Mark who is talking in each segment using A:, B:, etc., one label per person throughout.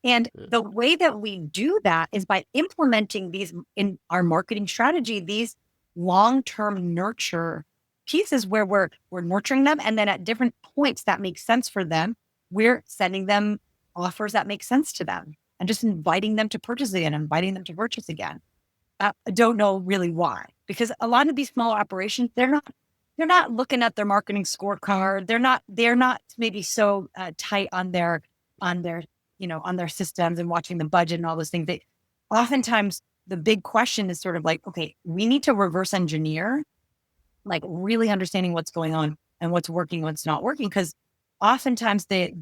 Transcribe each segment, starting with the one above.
A: And
B: Yeah.
A: the way that we do that is by implementing these in our marketing strategy, these long-term nurture pieces where we're nurturing them. And then at different points that make sense for them, we're sending them offers that make sense to them and just inviting them to purchase again, inviting them to purchase again. I don't know really why, because a lot of these small operations, they're not looking at their marketing scorecard. They're not maybe so tight on their on their systems and watching the budget and all those things. They oftentimes the big question is sort of like, okay, we need to reverse engineer, like really understanding what's going on and what's working, what's not working. Because oftentimes the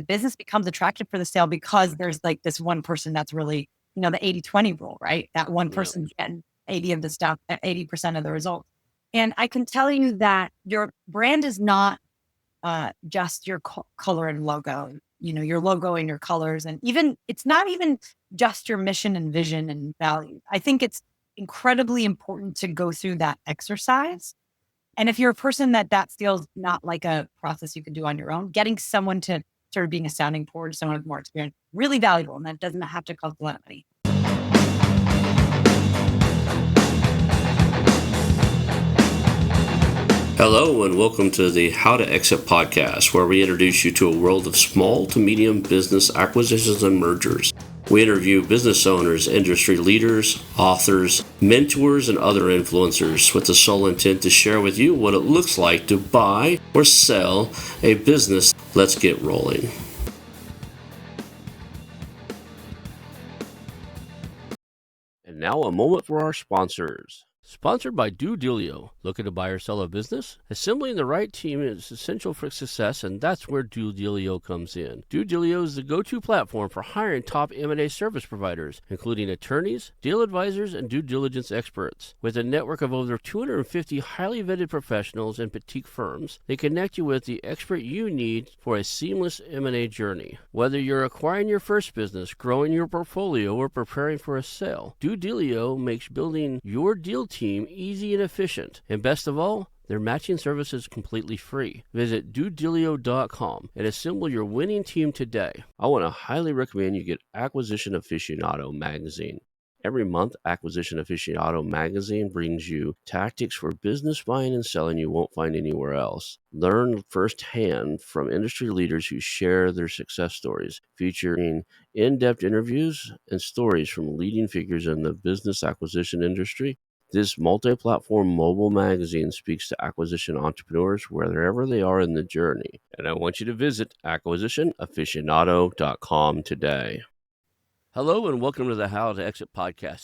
A: business becomes attractive for the sale because there's like this one person that's really, the 80/20 rule, right? That one
B: Yeah.
A: person getting 80 of the stuff, 80% of the results. And I can tell you that your brand is not just your color and logo, your logo and your colors. And even, it's not even just your mission and vision and value. I think it's incredibly important to go through that exercise. And if you're a person that feels not like a process you can do on your own, getting someone to sort of being a sounding board, someone with more experience, really valuable. And that doesn't have to cost a lot of money.
B: Hello, and welcome to the How to Exit podcast, where we introduce you to a world of small to medium business acquisitions and mergers. We interview business owners, industry leaders, authors, mentors, and other influencers with the sole intent to share with you what it looks like to buy or sell a business. Let's get rolling. And now a moment for our sponsors. Sponsored by DoDilio. Looking to buy or sell a business? Assembling the right team is essential for success, and that's where DoDilio comes in. DoDilio is the go-to platform for hiring top M&A service providers, including attorneys, deal advisors, and due diligence experts. With a network of over 250 highly vetted professionals and boutique firms, they connect you with the expert you need for a seamless M&A journey. Whether you're acquiring your first business, growing your portfolio, or preparing for a sale, DoDilio makes building your deal team easy and efficient. And best of all, their matching service is completely free. Visit DoDilio.com and assemble your winning team today. I want to highly recommend you get Acquisition Aficionado magazine. Every month, Acquisition Aficionado magazine brings you tactics for business buying and selling you won't find anywhere else. Learn firsthand from industry leaders who share their success stories, featuring in-depth interviews and stories from leading figures in the business acquisition industry. This multi-platform mobile magazine speaks to acquisition entrepreneurs wherever they are in the journey. And I want you to visit acquisitionaficionado.com today. Hello and welcome to the How to Exit podcast.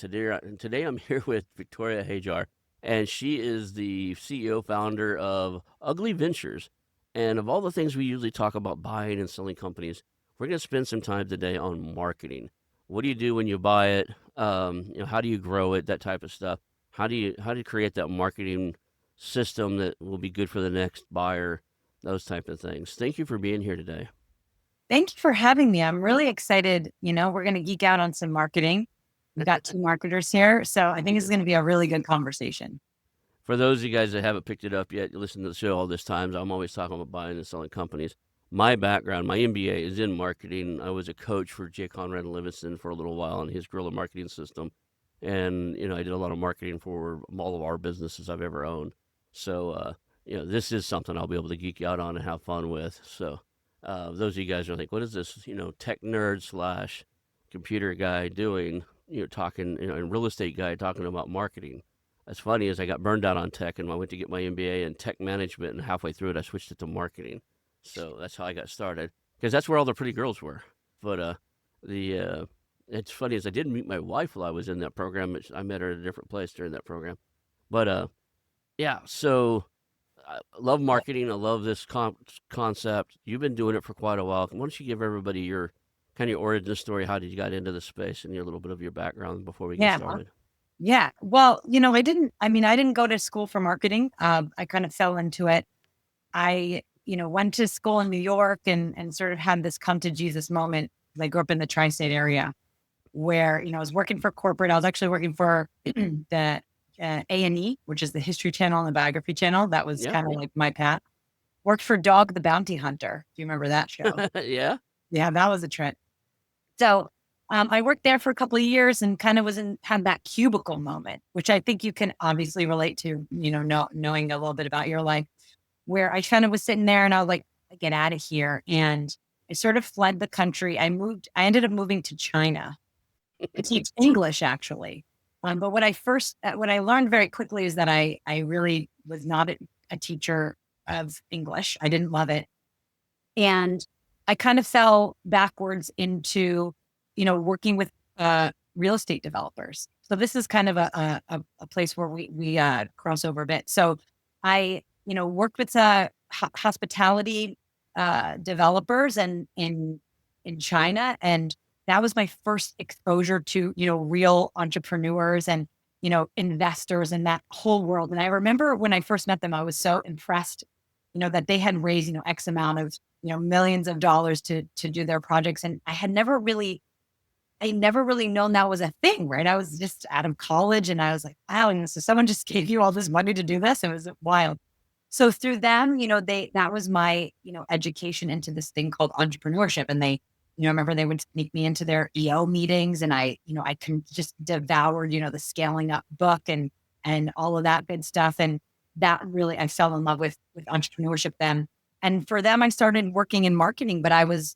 B: Today I'm here with Victoria Hajjar, and she is the CEO founder of Ugli Ventures. And of all the things we usually talk about buying and selling companies, we're going to spend some time today on marketing. What do you do when you buy it? How do you grow it? That type of stuff. How do you create that marketing system that will be good for the next buyer? Those type of things. Thank you for being here today.
A: Thank you for having me. I'm really excited. We're going to geek out on some marketing. We've got two marketers here. So I think it's going to be a really good conversation.
B: For those of you guys that haven't picked it up yet, you listen to the show all this time. I'm always talking about buying and selling companies. My background, my MBA is in marketing. I was a coach for J. Conrad and Livingston for a little while in his guerrilla marketing system. And, I did a lot of marketing for all of our businesses I've ever owned. So, this is something I'll be able to geek out on and have fun with. So, those of you guys are like, what is this, tech nerd / computer guy doing, talking, and real estate guy talking about marketing. As funny as I got burned out on tech and I went to get my MBA in tech management, and halfway through it, I switched it to marketing. So that's how I got started, because that's where all the pretty girls were. But it's funny as I did meet my wife while I was in that program. I met her at a different place during that program. But yeah, so I love marketing. I love this concept. You've been doing it for quite a while. Why don't you give everybody your kind of origin story? How did you get into the space and a little bit of your background before we get started?
A: Yeah. Well, I didn't go to school for marketing. I kind of fell into it. I, went to school in New York and sort of had this come to Jesus moment. I grew up in the tri-state area where, I was working for corporate. I was actually working for the A&E, which is the History Channel and the Biography Channel. That was kind of like my path. Worked for Dog the Bounty Hunter. Do you remember that show?
B: Yeah.
A: Yeah, that was a trend. So I worked there for a couple of years and kind of had that cubicle moment, which I think you can obviously relate to, knowing a little bit about your life, where I kind of was sitting there and I was like, I get out of here. And I sort of fled the country. I ended up moving to China to teach English, actually. But what I learned very quickly is that I really was not a teacher of English. I didn't love it. And I kind of fell backwards into, working with real estate developers. So this is kind of a place where we cross over a bit. So I, worked with hospitality developers and in China, and that was my first exposure to real entrepreneurs and investors in that whole world. And I remember when I first met them, I was so impressed, that they had raised X amount of millions of dollars to do their projects. And I never really known that was a thing, right? I was just out of college and I was like, wow. And so someone just gave you all this money to do this. It was wild. So through them, that was my, education into this thing called entrepreneurship. And they, I remember they would sneak me into their EO meetings and I can just devoured, the scaling up book and all of that good stuff. And that really, I fell in love with entrepreneurship then. And for them, I started working in marketing, but I was,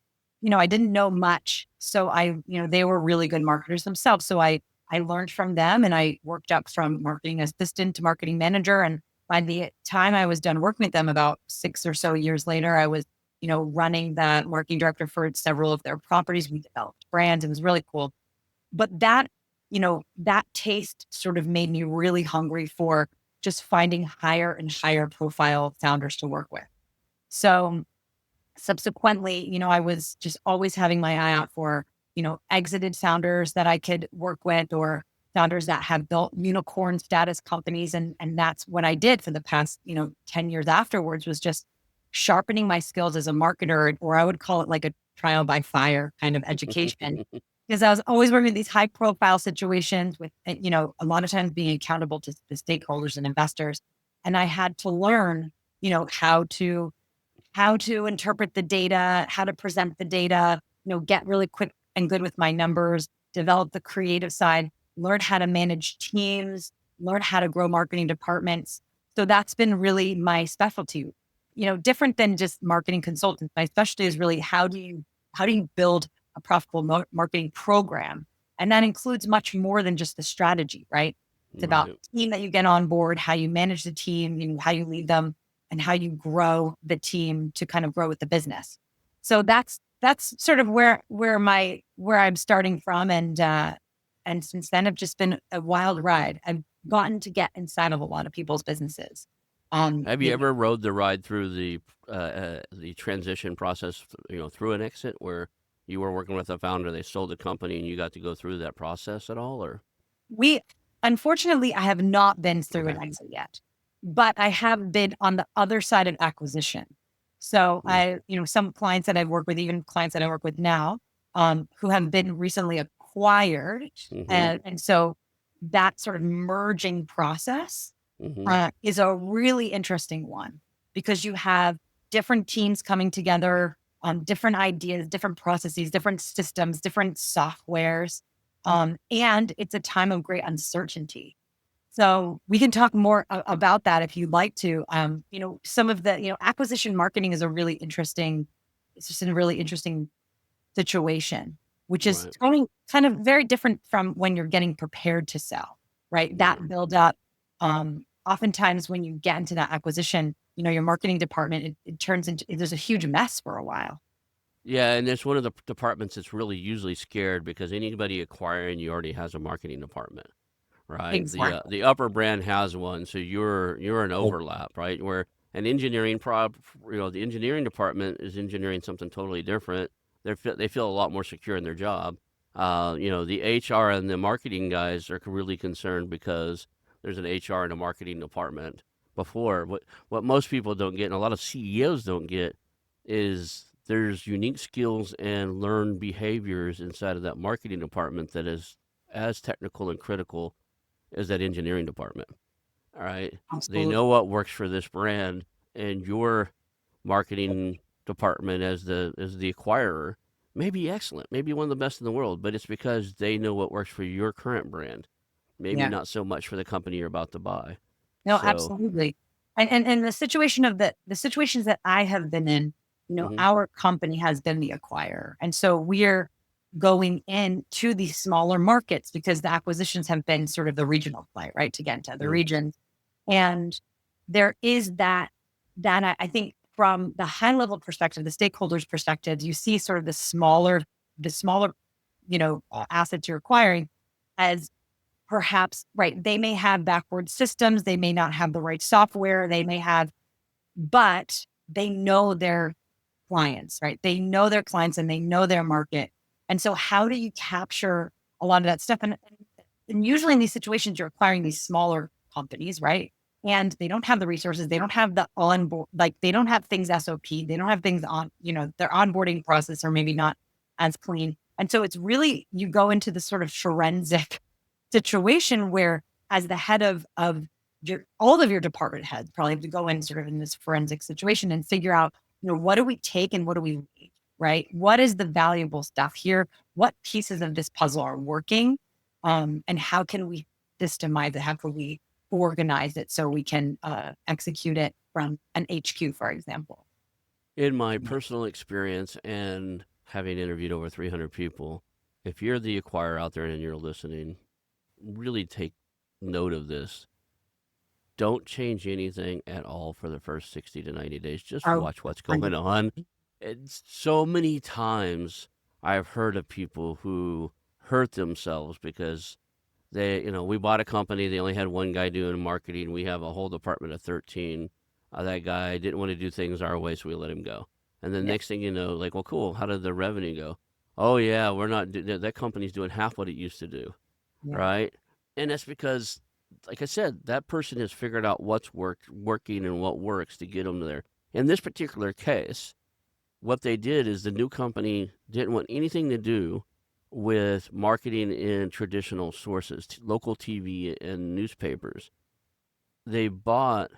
A: I didn't know much. So they were really good marketers themselves. So I learned from them and I worked up from marketing assistant to marketing manager. And by the time I was done working with them, about 6 or so years later, I was, running the marketing director for several of their properties. We developed brands. It was really cool. But that taste sort of made me really hungry for just finding higher and higher profile founders to work with. So subsequently, I was just always having my eye out for, exited founders that I could work with or founders that have built unicorn status companies. And that's what I did for the past, 10 years afterwards, was just sharpening my skills as a marketer, or I would call it like a trial by fire kind of education. Because I was always working with these high profile situations with, a lot of times being accountable to the stakeholders and investors. And I had to learn, how to interpret the data, how to present the data, get really quick and good with my numbers, develop the creative side, learn how to manage teams, learn how to grow marketing departments. So that's been really my specialty. Different than just marketing consultants. My specialty is really how do you build a profitable marketing program, and that includes much more than just the strategy, right? It's about
B: Right.
A: the team that you get on board, how you manage the team, how you lead them, and how you grow the team to kind of grow with the business. So that's sort of where I'm starting from, and since then, I've just been a wild ride. I've gotten to get inside of a lot of people's businesses.
B: Have you ever rode the ride through the transition process, through an exit where you were working with a founder, they sold the company, and you got to go through that process at all, or?
A: We Unfortunately, I have not been through an
B: Okay.
A: exit yet, but I have been on the other side of acquisition. So
B: Mm.
A: some clients that I've worked with, even clients that I work with now, who have been recently acquired.
B: Mhm.
A: And so that sort of merging process
B: Mhm.
A: is a really interesting one, because you have different teams coming together on different ideas, different processes, different systems, different softwares. And it's a time of great uncertainty. So we can talk more about that if you'd like to. Some of the, acquisition marketing is it's just a really interesting situation, which is
B: Right.
A: kind of very different from when you're getting prepared to sell, right?
B: Right.
A: That build up. Oftentimes when you get into that acquisition, your marketing department, it turns into, there's a huge mess for a while.
B: Yeah, and it's one of the departments that's really usually scared because anybody acquiring you already has a marketing department, right?
A: Exactly.
B: The upper brand has one, so you're an overlap, right? Where an engineering the engineering department is engineering something totally different. They feel a lot more secure in their job. The HR and the marketing guys are really concerned because there's an HR and a marketing department. Before, what most people don't get, and a lot of CEOs don't get, is there's unique skills and learned behaviors inside of that marketing department that is as technical and critical as that engineering department. All right. They
A: Absolutely.
B: know what works for this brand, and your marketing department as the acquirer maybe excellent, maybe one of the best in the world, but it's because they know what works for your current brand, maybe
A: Yeah.
B: not so much for the company you're about to buy.
A: No,
B: So,
A: absolutely. And the situation of the situations that I have been in,
B: mhm,
A: our company has been the acquirer. And so we're going into these smaller markets because the acquisitions have been sort of the regional play, right? To get into other
B: mhm.
A: regions. And there is that I think from the high level perspective, the stakeholders' perspectives, you see sort of the smaller, assets you're acquiring as perhaps, right. They may have backward systems, they may not have the right software, they may have, but they know their clients, right? They know their clients and they know their market. And so how do you capture a lot of that stuff? And usually in these situations, you're acquiring these smaller companies, right? And they don't have the resources, they don't have the onboard, like they don't have things SOP, they don't have things on, their onboarding process are maybe not as clean. And so it's really, you go into this sort of forensic situation where, as the head of all of your department heads probably have to go in sort of in this forensic situation and figure out, what do we take and what do we leave, right? What is the valuable stuff here? What pieces of this puzzle are working? And how can we systemize it? How can we organize it so we can execute it from an HQ, for example?
B: In my personal experience and having interviewed over 300 people, if you're the acquirer out there and you're listening, really take note of this. Don't change anything at all for the first 60 to 90 days. Just
A: Oh,
B: watch what's going
A: 100.
B: on. It's so many times I've heard of people who hurt themselves because we bought a company. They only had one guy doing marketing. We have a whole department of 13. That guy didn't want to do things our way, so we let him go. And then
A: Yeah,
B: next thing you know, like, well, cool. How did the revenue go? Oh yeah, we're not. That company's doing half what it used to do,
A: yeah,
B: right? And that's because, like I said, that person has figured out what's working and what works to get them there. In this particular case, what they did is the new company didn't want anything to do with marketing in traditional sources, local TV and newspapers. They bought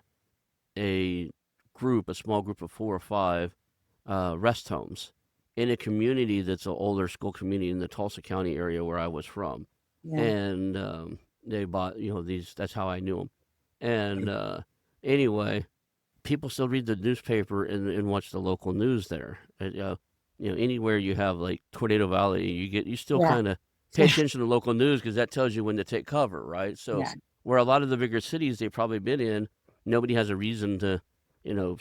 B: a a small group of 4 or 5 rest homes in a community that's an older school community in the Tulsa County area where I was from.
A: yeah,
B: And they bought, these, that's how I knew them. And anyway, people still read the newspaper and watch the local news there. Anywhere you have like Tornado Valley, you still
A: yeah,
B: kind of pay attention to local news because that tells you when to take cover, right? So
A: yeah,
B: where a lot of the bigger cities they've probably been in, nobody has a reason to,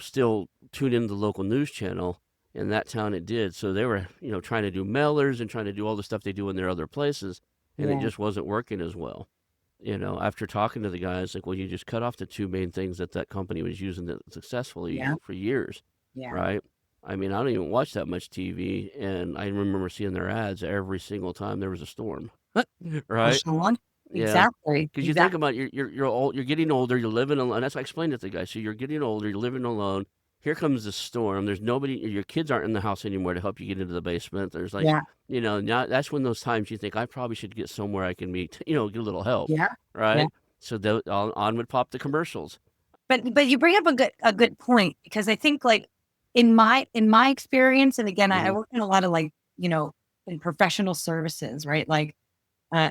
B: still tune in the local news channel. In that town, it did. So they were, trying to do mailers and trying to do all the stuff they do in their other places, and it
A: yeah,
B: just wasn't working as well. After talking to the guys, like, well, you just cut off the 2 main things that company was using that successfully
A: yeah,
B: for years,
A: yeah.
B: right? I mean, I don't even watch that much TV, and I remember seeing their ads every single time there was a storm, right?
A: Sean,
B: Yeah,
A: exactly,
B: because you think
A: exactly.
B: about you're old, you're getting older, you're living alone. That's what I explained it to the guy. So you're getting older, you're living alone. Here comes the storm. There's nobody. Your kids aren't in the house anymore to help you get into the basement. There's like,
A: Yeah,
B: now that's when those times you think I probably should get somewhere I can meet, get a little help,
A: yeah, yeah.
B: right? So on would pop the commercials.
A: But you bring up a good point, because I think, like, in my experience, and again, I
B: Hmm.
A: work in a lot of, like, in professional services, right? Like,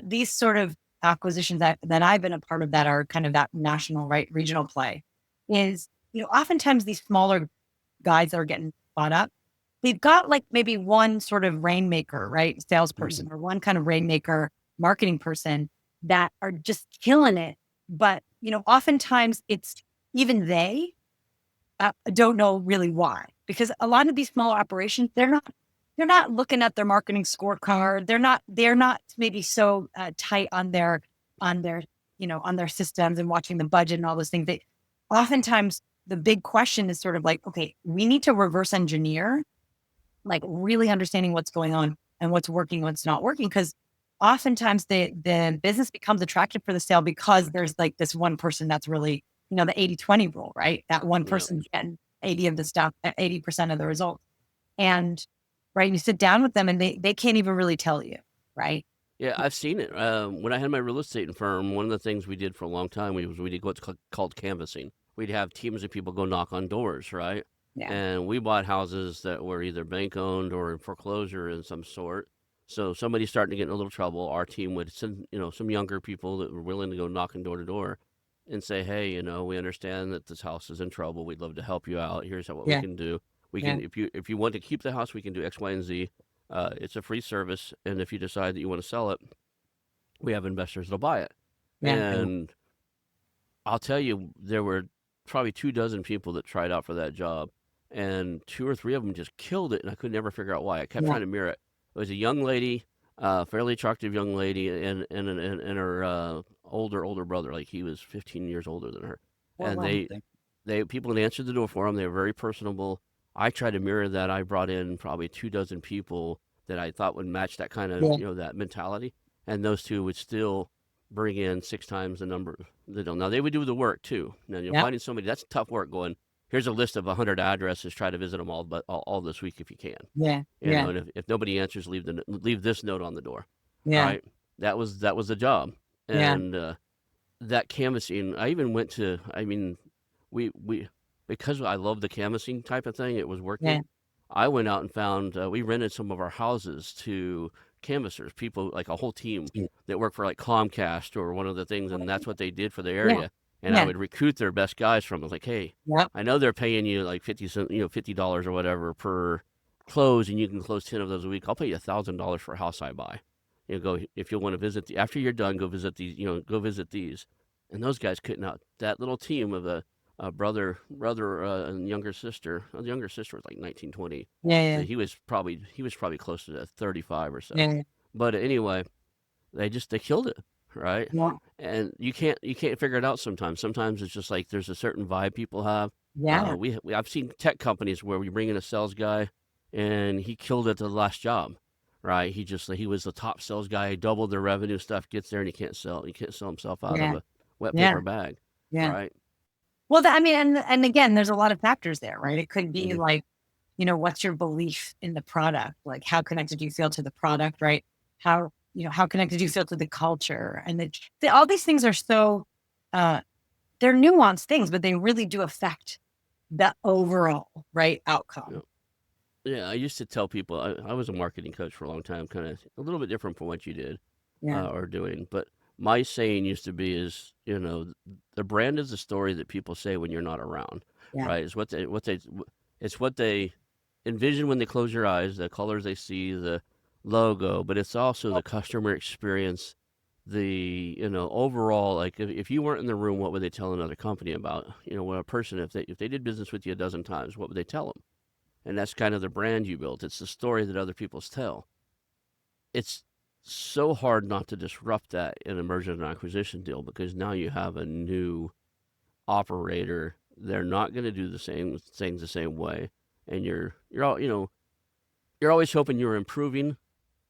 A: these sort of acquisitions that I've been a part of that are kind of that national, right, regional play is, oftentimes these smaller guys that are getting bought up, they've got like maybe one sort of rainmaker, right, salesperson, or one kind of rainmaker marketing person that are just killing it. But, oftentimes it's even they don't know really why, because a lot of these smaller operations, they're not looking at their marketing scorecard. They're not maybe so tight on their on their systems and watching the budget and all those things. They oftentimes, the big question is sort of like, okay, we need to reverse engineer, like really understanding what's going on and what's working, what's not working. Because oftentimes the business becomes attractive for the sale because there's like this one person that's really, the 80-20 rule, right? That one
B: Yeah,
A: person getting 80 of the stuff, 80% of the results. And right, you sit down with them and they can't even really tell you, right?
B: yeah, I've seen it. When I had my real estate firm, one of the things we did for a long time we did what's called canvassing. We'd have teams of people go knock on doors, right?
A: Yeah.
B: And we bought houses that were either bank owned or in foreclosure in some sort. So somebody starting to get in a little trouble, our team would send, some younger people that were willing to go knocking door to door and say, hey, we understand that this house is in trouble. We'd love to help you out. Here's what we
A: Yeah.
B: can do. We
A: Yeah.
B: can, if you want to keep the house, we can do X, Y, and Z. It's a free service. And if you decide that you want to sell it, we have investors that'll buy it.
A: Yeah.
B: And I'll tell you, there were probably 24 people that tried out for that job, and 2 or 3 of them just killed it, and I could never figure out why. I kept
A: Yeah.
B: trying to mirror it. It was a young lady, fairly attractive young lady, and her older brother, like he was 15 years older than her,
A: Well,
B: and
A: well,
B: they people had answered the door for them. They were very personable. I tried to mirror that. I brought in probably 24 people that I thought would match that kind of
A: yeah.
B: that mentality, and those two would still bring in 6 times the number. Now they would do the work too. Now you're
A: Yeah.
B: finding somebody that's tough work. Going, here's a list of 100 addresses. Try to visit them all, but all this week if you can.
A: Yeah. Yeah.
B: And if nobody answers, leave this note on the door. All
A: Yeah.
B: right, that was the job.
A: Yeah.
B: And that canvassing, I even went to. I mean, we because I love the canvassing type of thing. It was working.
A: Yeah.
B: I went out and found. We rented some of our houses to canvassers, people like a whole team that work for like Comcast or one of the things, and that's what they did for the
A: Yeah.
B: area. And I
A: Yeah.
B: would recruit their best guys from it. Like, hey,
A: Yep.
B: I know they're paying you like 50 cents, $50 or whatever per close, and you can close 10 of those a week. I'll pay you $1,000 for a house I buy. Go if you want to visit after you're done. Go visit these. Go visit these. And those guys couldn't out that little team of a brother, and younger sister. The younger sister was like 19, 20.
A: Yeah.
B: So
A: Yeah.
B: he was probably close to 35 or so.
A: Yeah.
B: But anyway, they killed it, right?
A: Yeah.
B: And you can't figure it out sometimes. Sometimes it's just like there's a certain vibe people have.
A: Yeah.
B: I've seen tech companies where we bring in a sales guy, and he killed it at the last job, right? He was the top sales guy, doubled their revenue, stuff gets there, and he can't sell himself out
A: Yeah.
B: of a wet
A: Yeah.
B: paper bag,
A: Yeah.
B: right?
A: Well, I mean, and again, there's a lot of factors there, right? It could be
B: Mhm.
A: like, what's your belief in the product? Like, how connected do you feel to the product, right? How connected do you feel to the culture? And all these things are so, they're nuanced things, but they really do affect the overall, right, outcome.
B: Yeah, I used to tell people I was a marketing coach for a long time, kind of a little bit different from what you did
A: Yeah.
B: are doing. But my saying used to be is, the brand is the story that people say when you're not around,
A: Yeah.
B: right? It's what they envision when they close your eyes, the colors they see, the logo, but it's also the customer experience, the, overall, like if you weren't in the room, what would they tell another company about? When a person, if they did business with you a dozen times, what would they tell them? And that's kind of the brand you built. It's the story that other people tell. It's so hard not to disrupt that in a merger and acquisition deal because now you have a new operator. They're not going to do the same things the same way, and you're always hoping you're improving,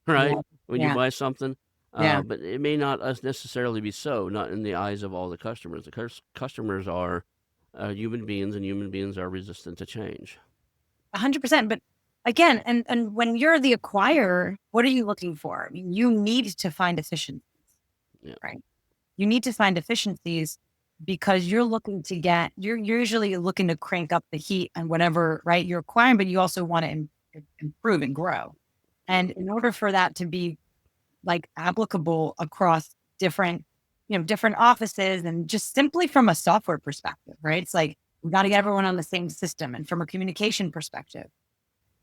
B: right?
A: Yeah.
B: When you
A: Yeah.
B: buy something,
A: Yeah.
B: but it may not necessarily be so. Not in the eyes of all the customers. The customers are human beings, and human beings are resistant to change.
A: 100%. But again, and when you're the acquirer, what are you looking for? I mean, you need to find efficiencies,
B: Yeah.
A: right? You need to find efficiencies because you're usually looking to crank up the heat and whatever, right? You're acquiring, but you also want to improve and grow. And in order for that to be like applicable across different offices and just simply from a software perspective, right? It's like, we got to get everyone on the same system and from a communication perspective.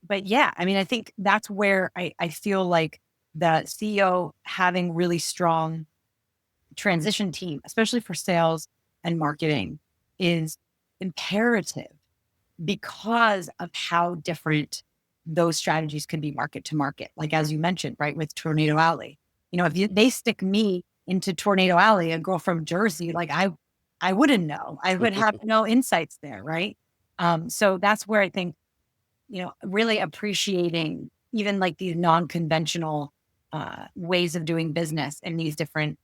A: But yeah, I mean, I think that's where I feel like the CEO having really strong transition team, especially for sales and marketing, is imperative because of how different those strategies can be market to market. Like, as you mentioned, right, with Tornado Alley, if they stick me into Tornado Alley, a girl from Jersey, like I wouldn't know, I would have no insights there. Right. So that's where I think, really appreciating even like these non-conventional ways of doing business in these different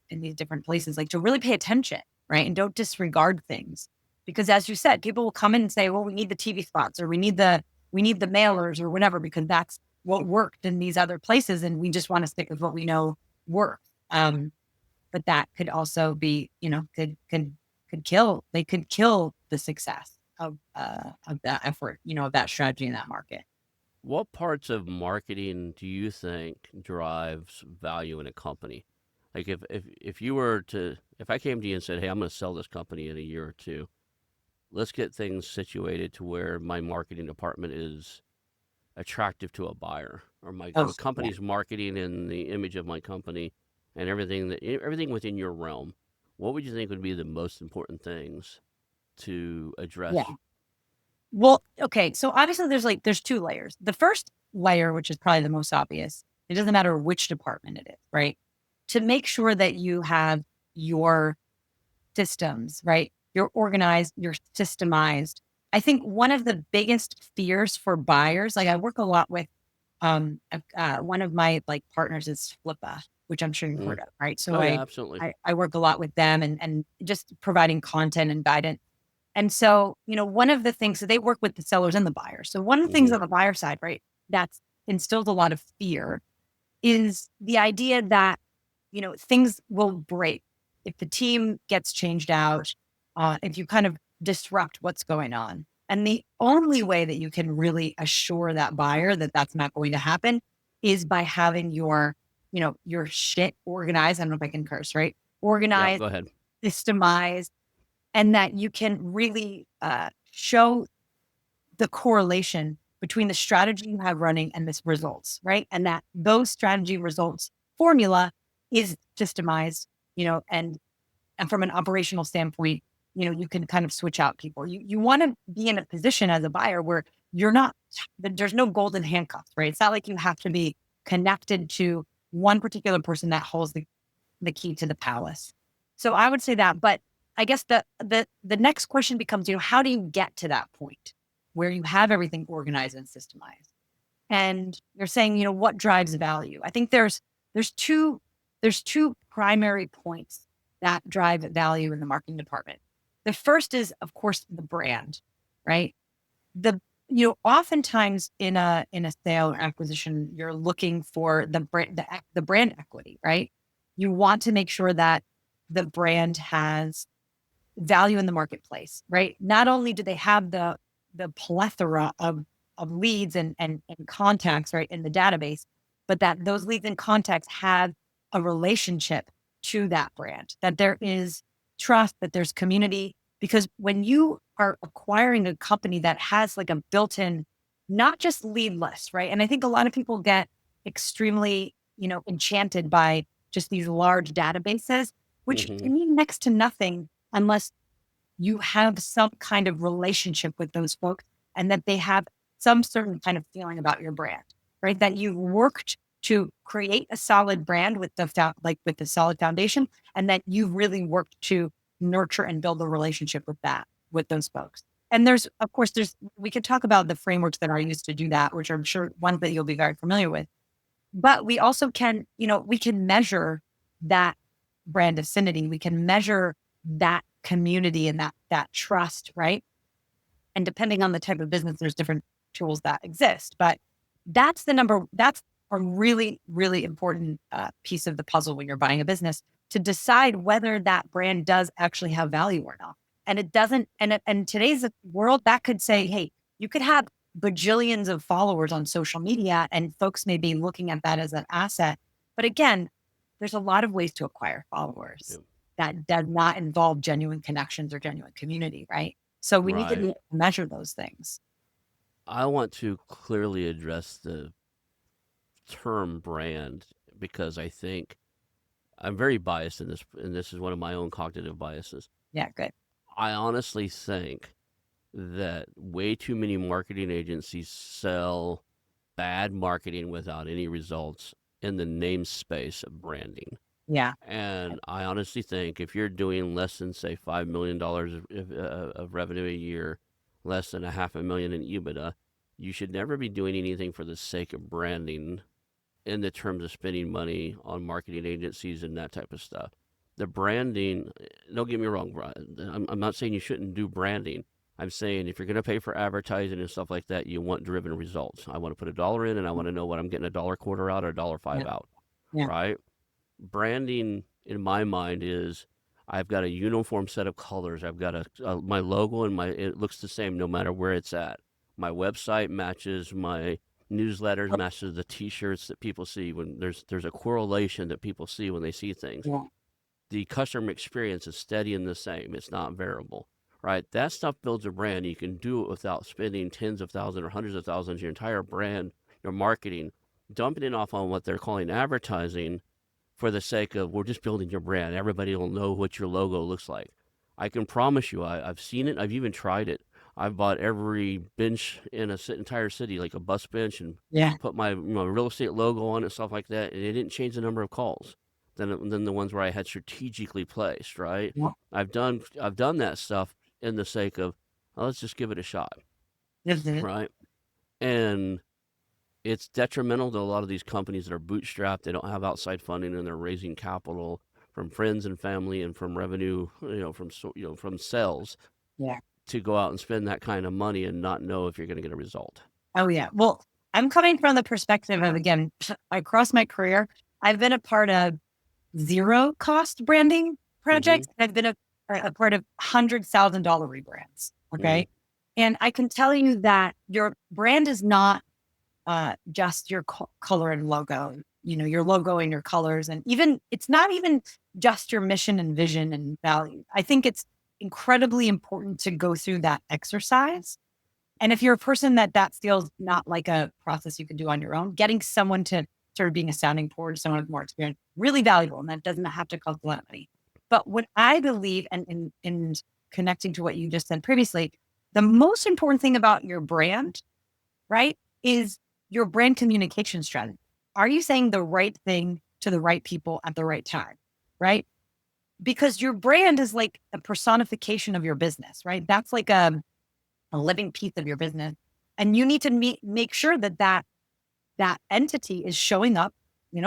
A: places, like to really pay attention, right? And don't disregard things. Because as you said, people will come in and say, well, we need the TV spots or we need the mailers or whatever, because that's what worked in these other places. And we just want to stick with what we know works. But that could also be, could kill the success of that effort, of that strategy in that market.
B: What parts of marketing do you think drives value in a company? Like if you were to if I came to you and said, "Hey, I'm going to sell this company in a year or two. Let's get things situated to where my marketing department is attractive to a buyer, or
A: Oh,
B: the
A: yeah.
B: company's marketing and the image of my company and everything within your realm. What would you think would be the most important things to
A: Yeah.
B: address?"
A: Well, okay. So obviously there's two layers. The first layer, which is probably the most obvious, it doesn't matter which department it is, right? To make sure that you have your systems, right? You're organized, you're systemized. I think one of the biggest fears for buyers, like I work a lot with one of my like partners is Flippa, which I'm sure you've
B: Mm.
A: heard of, right? So
B: Oh yeah,
A: I
B: absolutely.
A: I, I work a lot with them and just providing content and guidance. And so, one of the things, so they work with the sellers and the buyers. So one of the things
B: Hmm.
A: on the buyer side, right, that's instilled a lot of fear is the idea that, things will break if the team gets changed out, if you kind of disrupt what's going on. And the only way that you can really assure that buyer that that's not going to happen is by having your shit organized. I don't know if I can curse, right?
B: Yep,
A: Organized,
B: go ahead.
A: systemized, and that you can really show the correlation between the strategy you have running and this results, right? And that those strategy results formula is systemized, and from an operational standpoint, you can kind of switch out people. You want to be in a position as a buyer where you're not there's no golden handcuffs, right? It's not like you have to be connected to one particular person that holds the key to the palace. So I would say that, but I guess the next question becomes, how do you get to that point where you have everything organized and systemized? And you're saying, what drives value? I think there's two there's two primary points that drive value in the marketing department. The first is, of course, the brand, right? The oftentimes in a sale or acquisition, you're looking for the brand equity, right? You want to make sure that the brand has value in the marketplace, right? Not only do they have the plethora of leads and contacts, right, in the database, but that those leads and contacts have a relationship to that brand, that there is trust, that there's community. Because when you are acquiring a company that has like a built-in, not just lead list, right? And I think a lot of people get extremely, enchanted by just these large databases, which
B: Hmm.
A: mean next to nothing unless you have some kind of relationship with those folks and that they have some certain kind of feeling about your brand, right? That you've worked to create a solid brand with with the solid foundation, and that you've really worked to nurture and build a relationship with those folks. And of course, we could talk about the frameworks that are used to do that, which I'm sure ones that you'll be very familiar with. But we also can, we can measure that brand affinity. We can measure that community and that trust, right? And depending on the type of business, there's different tools that exist. But that's a really, really important piece of the puzzle when you're buying a business to decide whether that brand does actually have value or not. And it doesn't, and today's world, that could say, hey, you could have bajillions of followers on social media and folks may be looking at that as an asset. But again, there's a lot of ways to acquire followers
B: Yeah.
A: that does not involve genuine connections or genuine community, right? So we need
B: Right.
A: to measure those things.
B: I want to clearly address the term brand because I think I'm very biased in this, and this is one of my own cognitive biases.
A: Yeah, good.
B: I honestly think that way too many marketing agencies sell bad marketing without any results in the namespace of branding.
A: Yeah.
B: And I honestly think if you're doing less than, say, $5 million of revenue a year, less than a half a million in EBITDA, you should never be doing anything for the sake of branding in the terms of spending money on marketing agencies and that type of stuff. The branding, don't get me wrong, I'm not saying you shouldn't do branding. I'm saying if you're going to pay for advertising and stuff like that, you want driven results. I want to put a dollar in and I want to know what I'm getting a dollar quarter out or a dollar
A: Yeah.
B: five out,
A: Yeah.
B: right? Branding, in my mind, is I've got a uniform set of colors. I've got my logo and it looks the same no matter where it's at. My website matches my newsletters, matches the T-shirts that people see. When there's a correlation that people see when they see things.
A: Yeah.
B: The customer experience is steady and the same. It's not variable, right? That stuff builds a brand. You can do it without spending tens of thousands or hundreds of thousands. Your entire brand, your marketing, dumping it off on what they're calling advertising for the sake of we're just building your brand. Everybody will know what your logo looks like. I can promise you, I've seen it. I've even tried it. I've bought every bench in entire city, like a bus bench, and
A: Yeah.
B: put my real estate logo on it, stuff like that, and it didn't change the number of calls than the ones where I had strategically placed. Right?
A: Yeah.
B: I've done that stuff in the sake of let's just give it a shot.
A: Mhm.
B: Right? And it's detrimental to a lot of these companies that are bootstrapped. They don't have outside funding, and they're raising capital from friends and family and from revenue, from sales
A: Yeah.
B: to go out and spend that kind of money and not know if you're going to get a result.
A: Oh, yeah. Well, I'm coming from the perspective of, again, across my career, I've been a part of zero cost branding projects. I've been a part of $100,000 rebrands. Okay. And I can tell you that your brand is not just your color and logo, your logo and your colors. And even, it's not even just your mission and vision and value. I think it's incredibly important to go through that exercise. And if you're a person that feels not like a process you can do on your own, getting someone to sort of being a sounding board, someone with more experience, really valuable. And that doesn't have to cost a lot of money. But what I believe, and in connecting to what you just said previously, the most important thing about your brand, right, is your brand communication strategy. Are you saying the right thing to the right people at the right time, right? Because your brand is like a personification of your business, right? That's like a living piece of your business. And you need to make sure that entity is showing up,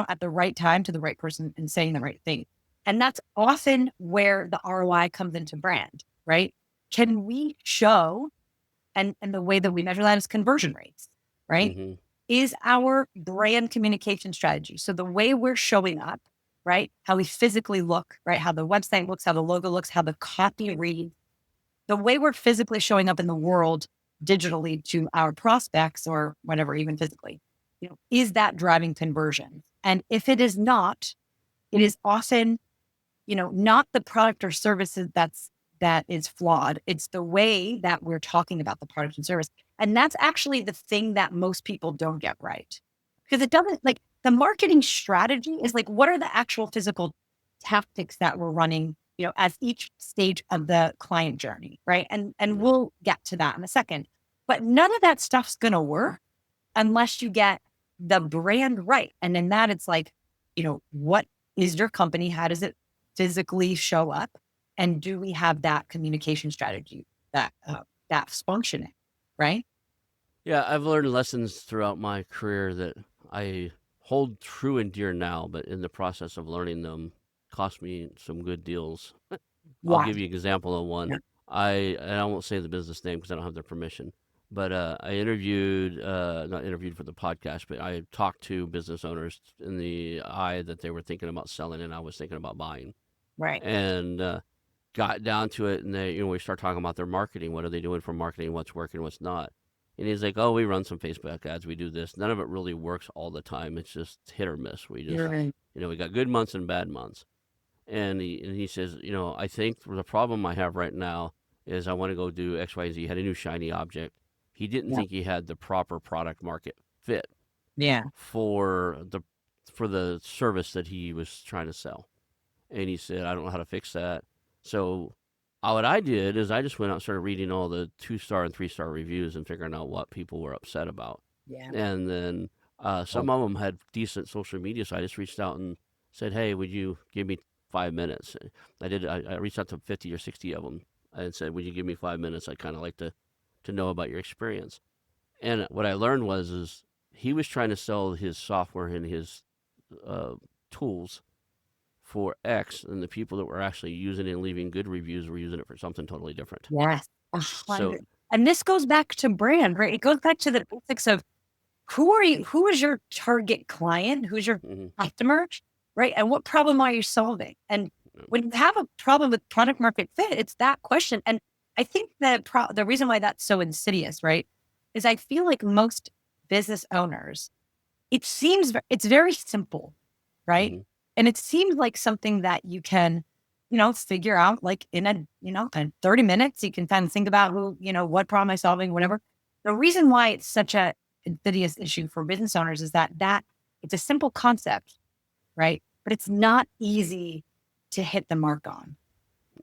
A: at the right time to the right person and saying the right thing. And that's often where the ROI comes into brand, right? Can we show, and the way that we measure that is conversion rates, right?
B: Mm-hmm.
A: Is our brand communication strategy. So the way we're showing up, right? How we physically look, right? How the website looks, how the logo looks, how the copy reads, the way we're physically showing up in the world digitally to our prospects or whatever, even physically, is that driving conversion? And if it is not, it is often, not the product or services that is flawed. It's the way that we're talking about the product and service. And that's actually the thing that most people don't get right. Because it doesn't, like, the marketing strategy is like, what are the actual physical tactics that we're running, as each stage of the client journey, right? And we'll get to that in a second. But none of that stuff's going to work unless you get the brand right. And in that, it's like, what is your company? How does it physically show up? And do we have that communication strategy that's functioning, right?
B: Yeah, I've learned lessons throughout my career that I hold true and dear now, but in the process of learning them, cost me some good deals. I'll
A: Why?
B: give you an example of one.
A: Yeah.
B: I won't say the business name because I don't have their permission, but I interviewed, not interviewed for the podcast, but I talked to business owners in the eye that they were thinking about selling and I was thinking about buying.
A: Right.
B: And got down to it, and they, we start talking about their marketing. What are they doing for marketing? What's working? What's not? And he's like, "Oh, we run some Facebook ads. We do this. None of it really works all the time. It's just hit or miss. We just,
A: Right.
B: we got good months and bad months." And he says, "I think the problem I have right now is I want to go do X, Y, Z." He had a new shiny object. He didn't
A: Yeah.
B: think he had the proper product market fit
A: Yeah.
B: for the service that he was trying to sell. And he said, "I don't know how to fix that." So what I did is I just went out and started reading all the 2-star and 3-star reviews and figuring out what people were upset about.
A: Yeah.
B: And then some of them had decent social media, so I just reached out and said, "Hey, would you give me 5 minutes?" I did. I reached out to 50 or 60 of them and said, "Would you give me 5 minutes? I'd kind of like to know about your experience." And what I learned is he was trying to sell his software and his tools for X, and the people that were actually using it and leaving good reviews were using it for something totally different.
A: Yes.
B: So
A: 100. And this goes back to brand, right? It goes back to the basics of who is your target client? Who's your
B: mhm.
A: customer, right? And what problem are you solving? And when you have a problem with product market fit, it's that question. And I think that the reason why that's so insidious, right, is I feel like most business owners, it's very simple, right?
B: Mm-hmm.
A: And it seems like something that you can, figure out like in 30 minutes, you can kind of think about what problem I'm solving, whatever. The reason why it's such a insidious issue for business owners is that it's a simple concept, right? But it's not easy to hit the mark on.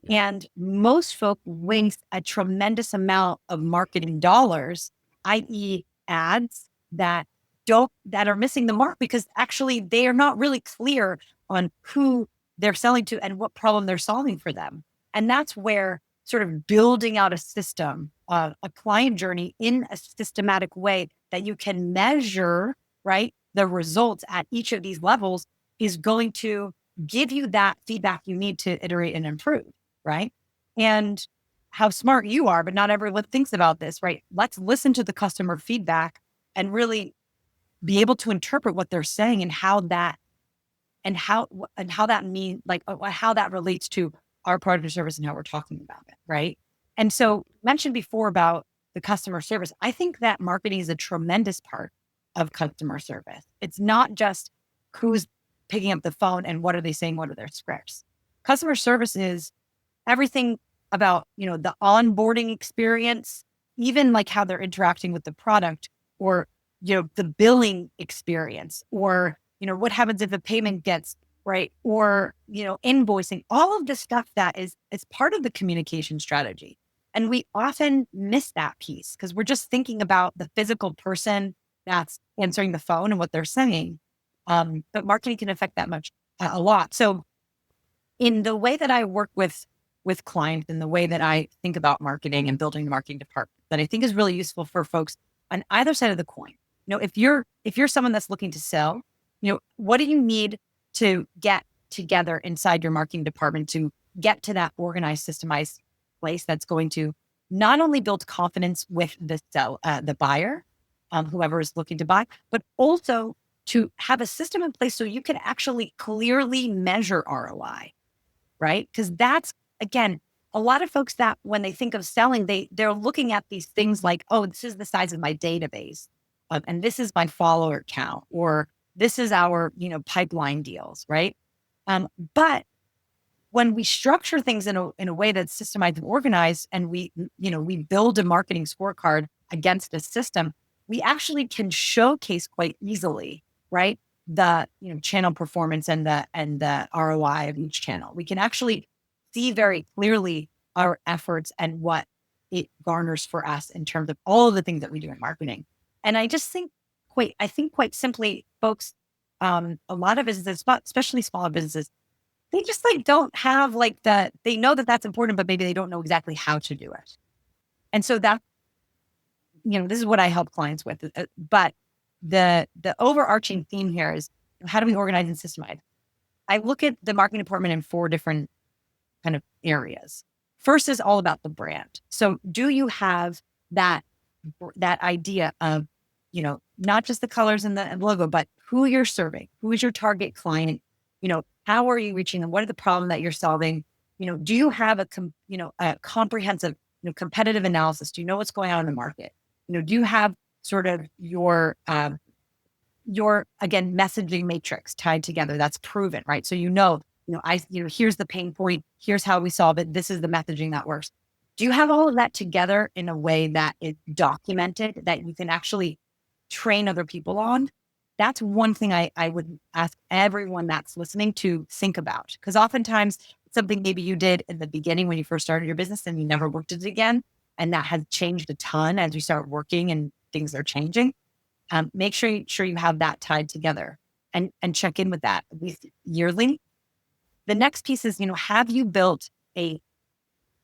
B: Yeah.
A: And most folk waste a tremendous amount of marketing dollars, i.e. ads that are missing the mark because actually they are not really clear on who they're selling to and what problem they're solving for them. And that's where sort of building out a system, a client journey in a systematic way that you can measure, right, the results at each of these levels is going to give you that feedback you need to iterate and improve, right? And how smart you are, but not everyone thinks about this, right? Let's listen to the customer feedback and really be able to interpret what they're saying and how that means, like how that relates to our product or service and how we're talking about it, right? And so mentioned before about the customer service, I think that marketing is a tremendous part of customer service. It's not just who's picking up the phone and what are they saying, what are their scripts. Customer service is everything about, the onboarding experience, even like how they're interacting with the product or, the billing experience or, what happens if a payment gets right or, invoicing, all of the stuff that is part of the communication strategy. And we often miss that piece because we're just thinking about the physical person that's answering the phone and what they're saying. But marketing can affect that much, a lot. So in the way that I work with clients and the way that I think about marketing and building the marketing department that I think is really useful for folks on either side of the coin. If you're someone that's looking to sell, what do you need to get together inside your marketing department to get to that organized, systemized place that's going to not only build confidence with the buyer, whoever is looking to buy, but also to have a system in place so you can actually clearly measure ROI, right? Because that's, again, a lot of folks that when they think of selling, they're looking at these things like, oh, this is the size of my database, and this is my follower count, or this is our, pipeline deals, right? But when we structure things in a way that's systemized and organized, and we build a marketing scorecard against a system, we actually can showcase quite easily, right? The channel performance and the ROI of each channel. We can actually see very clearly our efforts and what it garners for us in terms of all of the things that we do in marketing. And I just think quite simply, folks, a lot of businesses, especially smaller businesses, they just like don't have like that. They know that that's important, but maybe they don't know exactly how to do it. And so that, this is what I help clients with. But the overarching theme here is how do we organize and systemize? I look at the marketing department in 4 different kind of areas. First is all about the brand. So do you have that idea of, not just the colors and the logo, but who you're serving, who is your target client, how are you reaching them? What are the problem that you're solving? Do you have a comprehensive, competitive analysis? Do you know what's going on in the market? Do you have sort of your again, messaging matrix tied together that's proven, right? So, here's the pain point. Here's how we solve it. This is the messaging that works. Do you have all of that together in a way that is documented that you can actually train other people on? That's one thing I would ask everyone that's listening to think about. Because oftentimes something maybe you did in the beginning when you first started your business and you never worked it again. And that has changed a ton as you start working and things are changing. Make sure you have that tied together and check in with that at least yearly. The next piece is, have you built a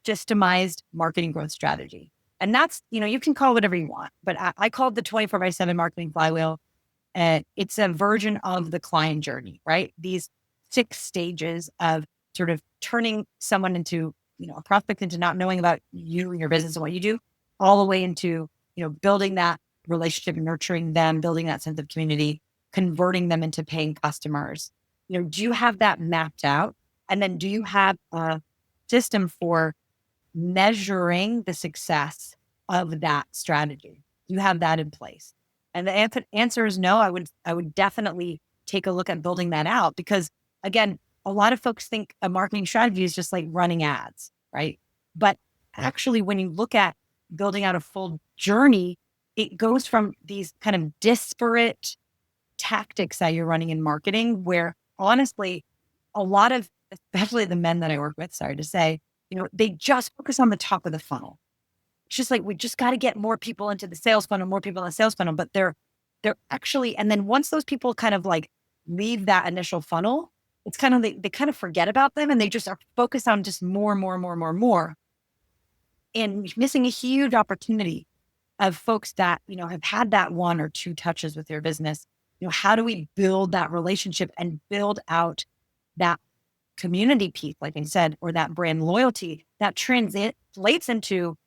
A: systemized marketing growth strategy? And that's, you can call it whatever you want, but I call it the 24/7 marketing flywheel. It's a version of the client journey, right? These 6 stages of sort of turning someone into, a prospect into not knowing about you and your business and what you do, all the way into, building that relationship, nurturing them, building that sense of community, converting them into paying customers. Do you have that mapped out? And then do you have a system for measuring the success of that strategy? Do you have that in place? And the answer is no. I would definitely take a look at building that out, because again, a lot of folks think a marketing strategy is just like running ads, right? But actually, when you look at building out a full journey, it goes from these kind of disparate tactics that you're running in marketing, where honestly, a lot of, especially the men that I work with, sorry to say, they just focus on the top of the funnel. It's just like, we just got to get more people into the sales funnel, more people in the sales funnel, but they're actually, and then once those people kind of like leave that initial funnel, it's kind of, they kind of forget about them, and they just are focused on just more, more, more, more, more, and missing a huge opportunity of folks that, have had that one or two touches with your business. How do we build that relationship and build out that community piece, like I said, or that brand loyalty that translates into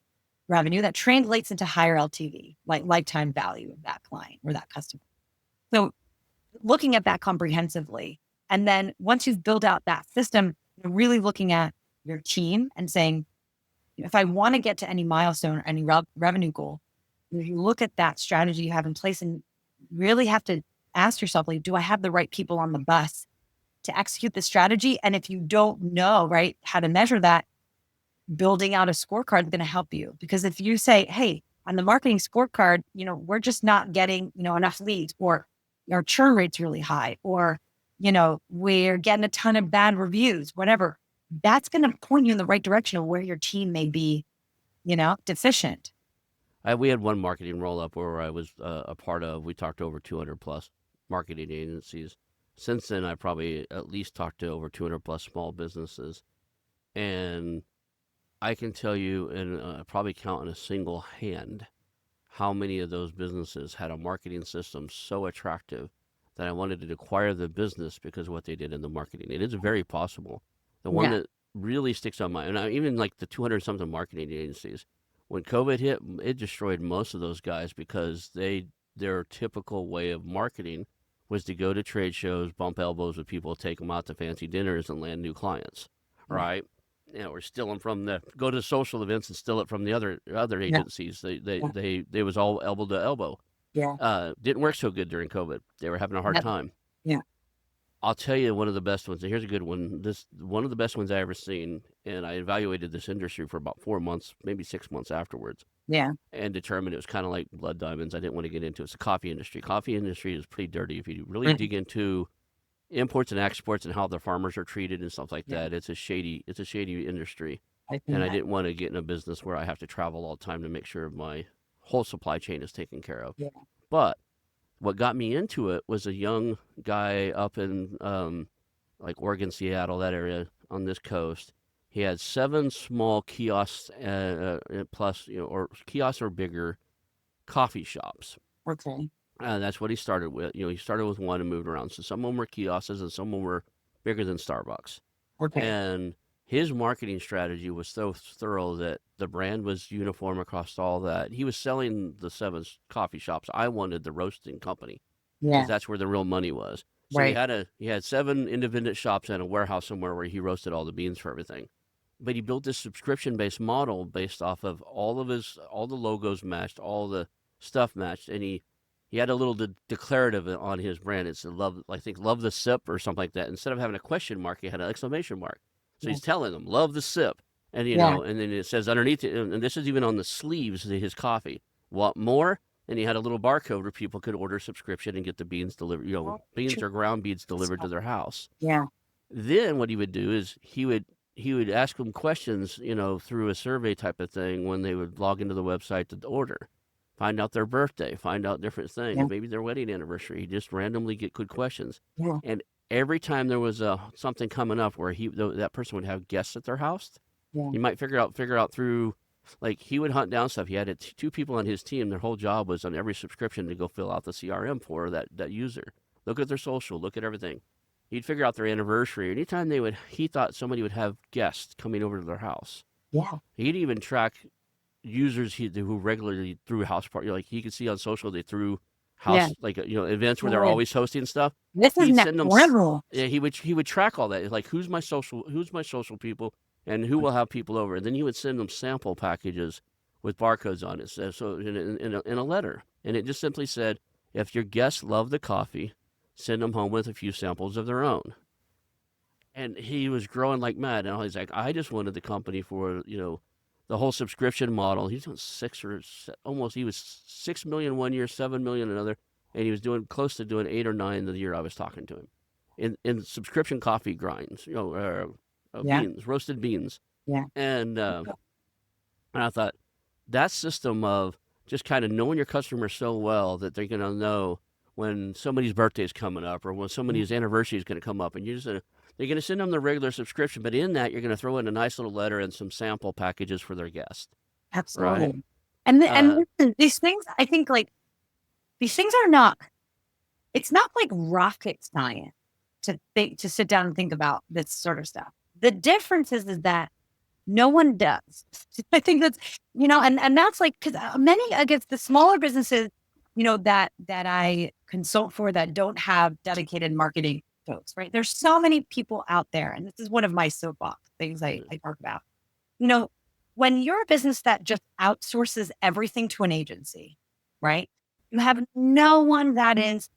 A: revenue, that translates into higher LTV, like lifetime value of that client or that customer. So looking at that comprehensively. And then once you've built out that system, you're really looking at your team and saying, if I want to get to any milestone or any revenue goal, you look at that strategy you have in place and really have to ask yourself, like, do I have the right people on the bus to execute the strategy? And if you don't know, right, how to measure that, building out a scorecard is going to help you. Because if you say, hey, on the marketing scorecard, we're just not getting, enough leads, or our churn rate's really high, or, we're getting a ton of bad reviews, whatever, that's going to point you in the right direction of where your team may be, deficient.
B: We had one marketing roll up where I was a part of. We talked to over 200 plus marketing agencies. Since then, I probably at least talked to over 200 plus small businesses. And I can tell you, and probably count on a single hand, how many of those businesses had a marketing system so attractive that I wanted to acquire the business because of what they did in the marketing. It is very possible. The one
A: Yeah.
B: that really sticks on my, and even like the 200 something marketing agencies, when COVID hit, it destroyed most of those guys because their typical way of marketing was to go to trade shows, bump elbows with people, take them out to fancy dinners, and land new clients,
A: Yeah.
B: right? Or steal them from go to social events and steal it from the other
A: Yeah.
B: agencies. They was all elbow to elbow.
A: Yeah.
B: Didn't work so good during COVID. They were having a hard
A: Yeah.
B: time.
A: Yeah.
B: I'll tell you one of the best ones. And here's a good one. This one of the best ones I ever seen, and I evaluated this industry for about 4 months, maybe 6 months afterwards,
A: Yeah.
B: and determined it was kind of like blood diamonds. I didn't want to get into it. It's the coffee industry. Coffee industry is pretty dirty. If you really
A: Mhm.
B: dig into imports and exports and how the farmers are treated and stuff like
A: Yeah.
B: that, it's a shady industry.
A: I
B: And
A: think
B: I
A: that.
B: didn't want to get in a business where I have to travel all the time to make sure my whole supply chain is taken care of.
A: Yeah.
B: But what got me into it was a young guy up in like Oregon, Seattle, that area on this coast. He had 7 small kiosks, plus, or kiosks or bigger coffee shops.
A: Okay.
B: That's what he started with. He started with one and moved around. So some of them were kiosks and some of them were bigger than Starbucks.
A: Okay.
B: And his marketing strategy was so thorough that the brand was uniform across all that. He was selling the 7 coffee shops. I wanted the roasting company because
A: Yeah.
B: that's where the real money was. So
A: Right.
B: he had 7 independent shops and a warehouse somewhere where he roasted all the beans for everything. But he built this subscription based model based off of all the logos matched, all the stuff matched, and he had a little declarative on his brand. It's love, I think, love the sip or something like that. Instead of having a question mark, he had an exclamation mark. So
A: Yeah.
B: he's telling them, love the sip. And,
A: Yeah.
B: and then it says underneath it, and this is even on the sleeves of his coffee, want more? And he had a little barcode where people could order a subscription and get the beans delivered,
A: Oh,
B: beans or ground beans delivered to their house.
A: yeah.
B: Then what he would do is he would ask them questions, through a survey type of thing when they would log into the website to order, find out their birthday, find out different
A: Yeah.
B: things, maybe their wedding anniversary. Just randomly get good questions.
A: Yeah.
B: And every time there was something coming up where that person would have guests at their house,
A: Yeah.
B: he might figure out through, like, he would hunt down stuff. He had 2 people on his team. Their whole job was on every subscription to go fill out the CRM for that user. Look at their social, look at everything. He'd figure out their anniversary. Anytime he thought somebody would have guests coming over to their house.
A: Yeah.
B: He'd even track users who regularly threw house party. Like, he could see on social they threw
A: Yeah.
B: like events where they're
A: Oh,
B: always hosting stuff.
A: this is
B: He'd
A: next
B: send them.
A: level.
B: Yeah, he would track all that. Like who's my social people, and who will have people over. And then he would send them sample packages with barcodes on it. So in a letter, and it just simply said, if your guests love the coffee, send them home with a few samples of their own. And he was growing like mad. And he's like, I just wanted the company for the whole subscription model. He's doing almost. He was 6 million one year, 7 million another, and he was doing close to doing 8 or 9 the year I was talking to him, in subscription coffee grinds,
A: Yeah.
B: beans, roasted beans,
A: Yeah.
B: and I thought that system of just kind of knowing your customer so well that they're going to know when somebody's birthday is coming up or when somebody's anniversary is going to come up, and they're going to send them the regular subscription, but in that you're going to throw in a nice little letter and some sample packages for their guests, right?
A: Absolutely. And
B: Uh,
A: listen, these things, I think, like, these things are not. It's not like rocket science to sit down and think about this sort of stuff. The difference is that no one does. I think that's, and that's like, because many, against the smaller businesses, that I consult for that don't have dedicated marketing folks, right? There's so many people out there, and this is one of my soapbox things I talk about. You know, when you're a business that just outsources everything to an agency, right? You have no one that is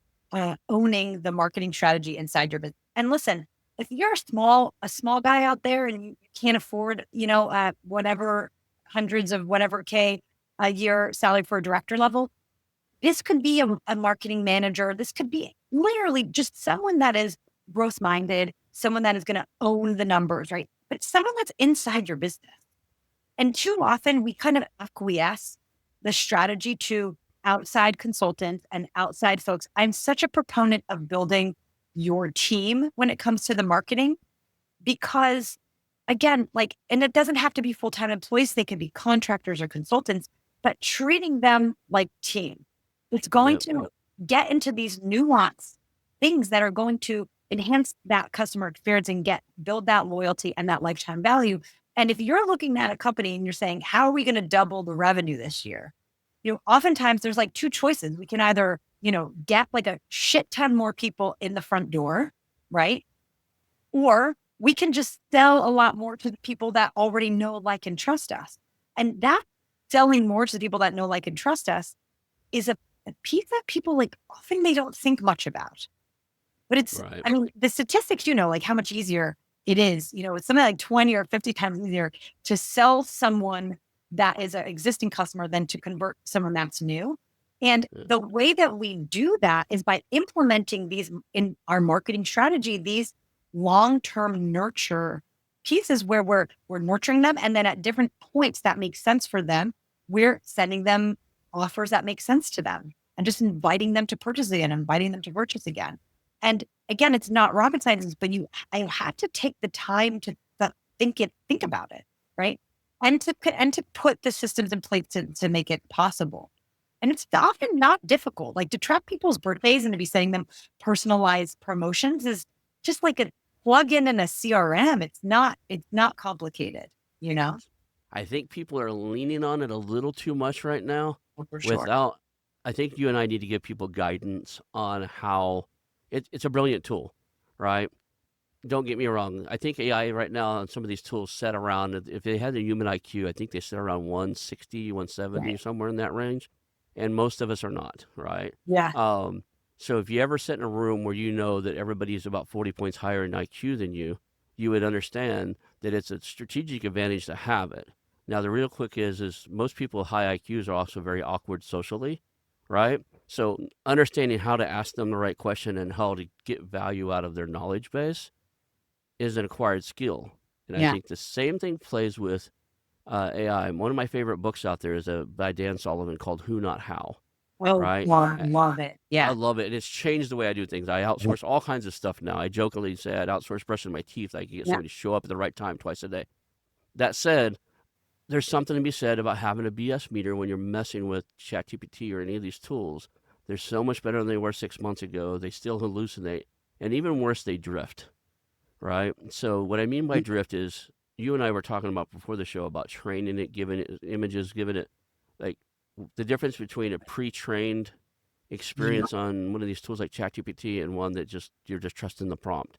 A: owning the marketing strategy inside your business. And listen, if you're a small guy out there and you can't afford, whatever hundreds of whatever K a year salary for a director level, this could be a marketing manager. This could be literally just someone that is growth minded, someone that is going to own the numbers, right? But someone that's inside your business. And too often we kind of acquiesce the strategy to outside consultants and outside folks. I'm such a proponent of building your team when it comes to the marketing because, again, like, and it doesn't have to be full-time employees. They can be contractors or consultants, but treating them like team. It's going
B: yep.
A: to get into these nuanced things that are going to enhance that customer experience and build that loyalty and that lifetime value. And if you're looking at a company and you're saying, how are we going to double the revenue this year? Oftentimes there's like two choices. We can either, get like a shit ton more people in the front door, right? Or we can just sell a lot more to the people that already know, like, and trust us. And that selling more to the people that know, like, and trust us is a piece that people, like, often they don't think much about. But
B: Right.
A: I mean, the statistics, like how much easier it is, it's something like 20 or 50 times easier to sell someone that is an existing customer than to convert someone that's new. And
B: Yeah.
A: the way that we do that is by implementing these in our marketing strategy, these long-term nurture pieces where we're nurturing them. And then at different points that make sense for them, we're sending them offers that make sense to them and just inviting them to purchase again, inviting them to purchase again. And again, it's not rocket science, but I had to take the time to think about it, right? And to put the systems in place to make it possible. And it's often not difficult. Like, to track people's birthdays and to be sending them personalized promotions is just like a plug-in a CRM. It's not complicated,
B: I think people are leaning on it a little too much right now.
A: For sure.
B: I think you and I need to give people guidance on how it's a brilliant tool, right? Don't get me wrong. I think AI right now on some of these tools set around, if they had a human IQ, I think they set around 160, 170,
A: Right.
B: somewhere in that range. And most of us are not, right?
A: Yeah.
B: So if you ever sit in a room where you know that everybody is about 40 points higher in IQ than you would understand that it's a strategic advantage to have it. Now, the real quick is most people with high IQs are also very awkward socially, right? So understanding how to ask them the right question and how to get value out of their knowledge base is an acquired skill. And I
A: Yeah.
B: think the same thing plays with AI. One of my favorite books out there is by Dan Sullivan called Who Not How,
A: Well,
B: right?
A: love it.
B: I
A: Yeah.
B: love it. And it's changed the way I do things. I outsource all kinds of stuff now. I jokingly say I'd outsource brushing my teeth. I could get
A: Yeah.
B: somebody to show up at the right time twice a day. That said, there's something to be said about having a BS meter when you're messing with ChatGPT or any of these tools. They're so much better than they were 6 months ago. They still hallucinate. And even worse, they drift, right? So what I mean by drift is you and I were talking about before the show about training it, giving it images, giving it like the difference between a pre-trained experience on one of these tools like ChatGPT and one that you're just trusting the prompt.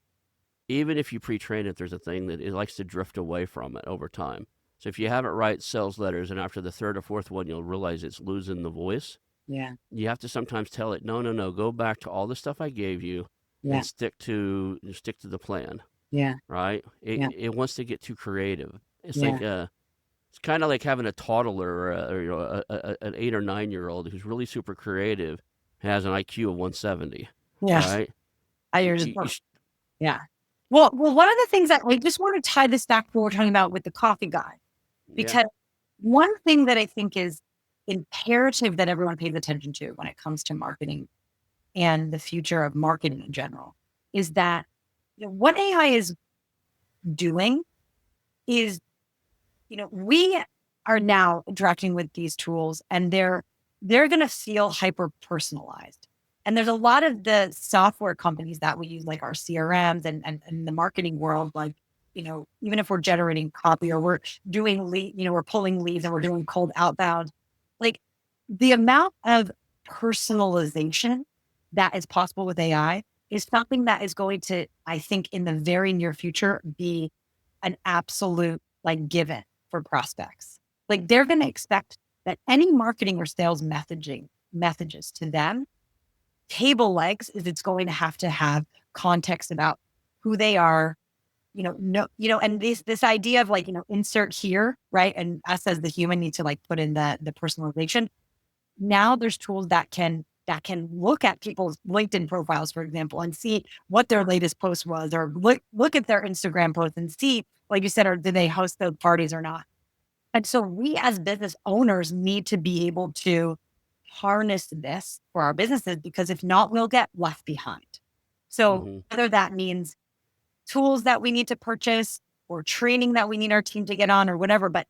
B: Even if you pre-train it, there's a thing that it likes to drift away from it over time. So if you have it write sales letters and after the third or fourth one, you'll realize it's losing the voice.
A: Yeah.
B: You have to sometimes tell it, no, go back to all the stuff I gave you
A: Yeah.
B: and stick to the plan,
A: Yeah.
B: right?
A: Yeah.
B: It wants to get too creative. It's
A: Yeah.
B: like it's kind of like having a toddler an 8 or 9-year-old who's really super creative, has an IQ of 170,
A: Yeah.
B: right?
A: I
B: You,
A: just,
B: you, you,
A: yeah. Well, one of the things that I just want to tie this back to what we're talking about with the coffee guy,
B: yeah.
A: because one thing that I think is imperative that everyone pays attention to when it comes to marketing and the future of marketing in general is that what AI is doing is, we are now interacting with these tools and they're going to feel hyper personalized. And there's a lot of the software companies that we use, like our CRMs and the marketing world, like, even if we're generating copy or we're doing lead, we're pulling leads and we're doing cold outbound, like the amount of personalization that is possible with AI is something that is going to, I think, in the very near future, be an absolute like given for prospects. Like they're going to expect that any marketing or sales messages to them, table legs is it's going to have context about who they are, and this idea of like, insert here, right? And us as the human need to like put in the personalization. Now there's tools that can look at people's LinkedIn profiles, for example, and see what their latest post was, or look at their Instagram post and see, like you said, or did they host those parties or not? And so we as business owners need to be able to harness this for our businesses, because if not, we'll get left behind. So
B: Mm-hmm.
A: whether that means tools that we need to purchase or training that we need our team to get on or whatever, but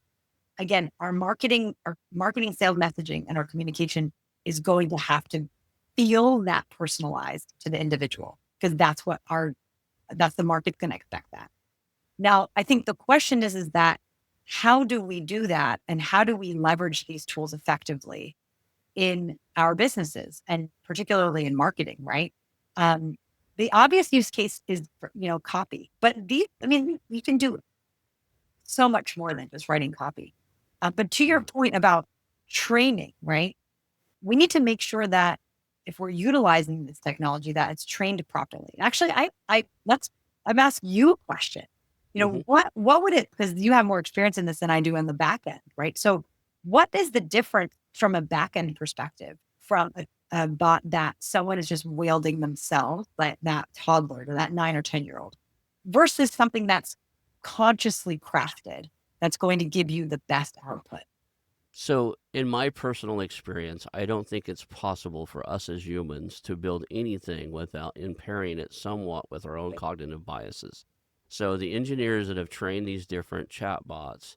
A: again, our marketing, sales messaging, and our communication is going to have to feel that personalized to the individual, because that's the market's going to expect that. Now, I think the question is that how do we do that? And how do we leverage these tools effectively in our businesses and particularly in marketing, right? The obvious use case is, copy, but we can do so much more than just writing copy. But to your point about training, right? We need to make sure that if we're utilizing this technology, that it's trained properly. Actually, I'm asking you a question.
B: Mm-hmm.
A: What would it, because you have more experience in this than I do in the back end, right? So what is the difference from a back end perspective from a bot that someone is just wielding themselves, like that toddler or that 9 or 10-year-old, versus something that's consciously crafted that's going to give you the best output?
B: So, in my personal experience, I don't think it's possible for us as humans to build anything without impairing it somewhat with our own cognitive biases. So, the engineers that have trained these different chatbots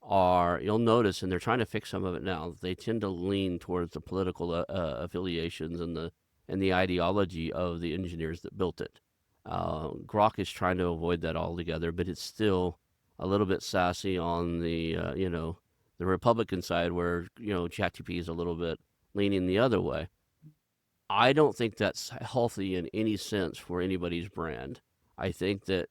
B: you'll notice, and they're trying to fix some of it now, they tend to lean towards the political affiliations and the ideology of the engineers that built it. Grok is trying to avoid that altogether, but it's still a little bit sassy on the Republican side, where ChatGPT is a little bit leaning the other way. I don't think that's healthy in any sense for anybody's brand. I think that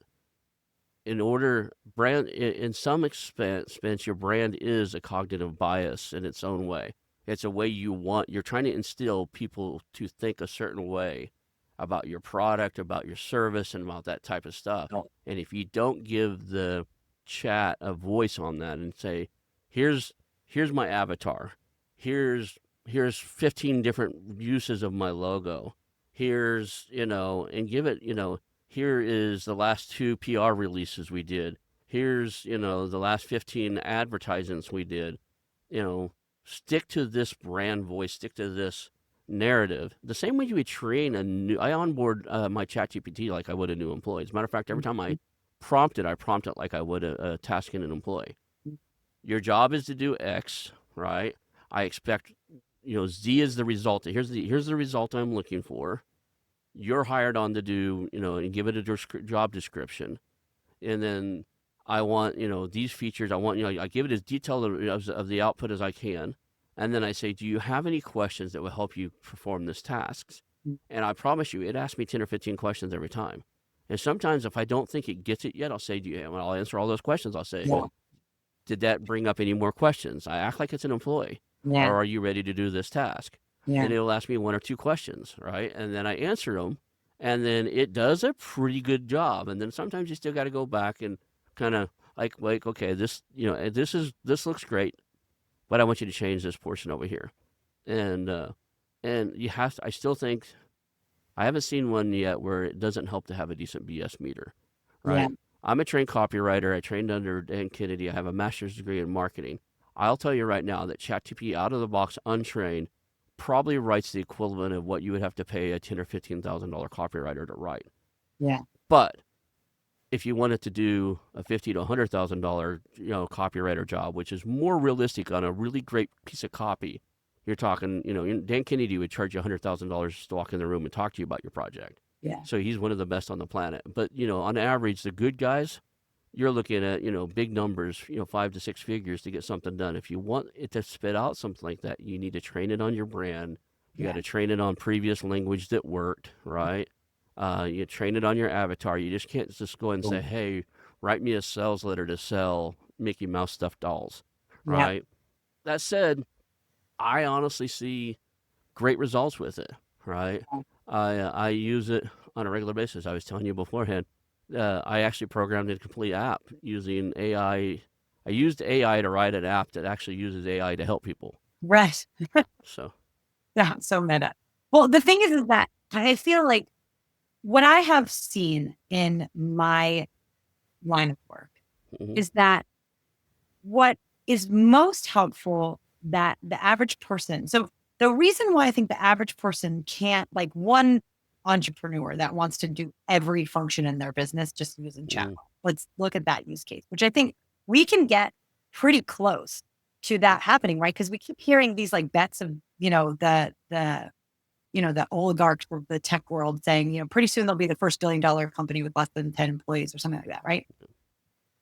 B: in some expense, your brand is a cognitive bias in its own way. It's a way you're trying to instill people to think a certain way about your product, about your service, and about that type of stuff.
A: Oh.
B: And if you don't give the chat a voice on that and say, here's my avatar, here's 15 different uses of my logo, and give it, here is the last 2 PR releases we did. Here's, the last 15 advertisements we did. Stick to this brand voice, stick to this narrative. The same way you would train I onboard my ChatGPT like I would a new employee. As a matter of fact, every time I prompt it like I would a task in an employee. Your job is to do X, right? I expect, Z is the result. Here's the result I'm looking for. You're hired on to do, and give it a job description. And then I want, these features, I give it as detailed of the output as I can. And then I say, do you have any questions that will help you perform this task?
A: Mm.
B: And I promise you, it asks me 10 or 15 questions every time. And sometimes if I don't think it gets it yet, I'll say, well, I'll answer all those questions. I'll say,
A: Yeah.
B: did that bring up any more questions? I act like it's an employee.
A: Yeah.
B: Or are you ready to do this task?
A: Yeah.
B: And it'll ask me 1 or 2 questions, right? And then I answer them. And then it does a pretty good job. And then sometimes you still got to go back and kind of like, okay, this, this looks great, but I want you to change this portion over here. And you have to, I still think, I haven't seen one yet where it doesn't help to have a decent BS meter,
A: Yeah.
B: right? I'm a trained copywriter. I trained under Dan Kennedy. I have a master's degree in marketing. I'll tell you right now that ChatGPT out of the box, untrained, probably writes the equivalent of what you would have to pay a $10,000 or $15,000 copywriter to write.
A: Yeah.
B: But if you wanted to do a $50,000 to $100,000, copywriter job, which is more realistic on a really great piece of copy, you're talking, Dan Kennedy would charge you $100,000 to walk in the room and talk to you about your project.
A: Yeah.
B: So he's one of the best on the planet. But, on average, the good guys, you're looking at, big numbers, 5 to 6 figures to get something done. If you want it to spit out something like that, you need to train it on your brand. You got to train it on previous language that worked, right? You train it on your avatar. You just can't just go and say, hey, write me a sales letter to sell Mickey Mouse stuffed dolls,
A: Yeah.
B: right? That said, I honestly see great results with it, right? I use it on a regular basis. I was telling you beforehand, I actually programmed a complete app using AI. I used AI to write an app that actually uses AI to help people.
A: Right.
B: So,
A: Yeah. So meta. Well, the thing is that I feel like what I have seen in my line of work
B: mhm,
A: is that what is most helpful that the average person, so the reason why I think the average person can't, like one entrepreneur that wants to do every function in their business just using chatbot.
B: mhm,
A: Let's look at that use case, which I think we can get pretty close to that happening, right? Because we keep hearing these like bets of, the oligarchs of the tech world saying, pretty soon they'll be the first $1 billion company with less than 10 employees or something like that, right?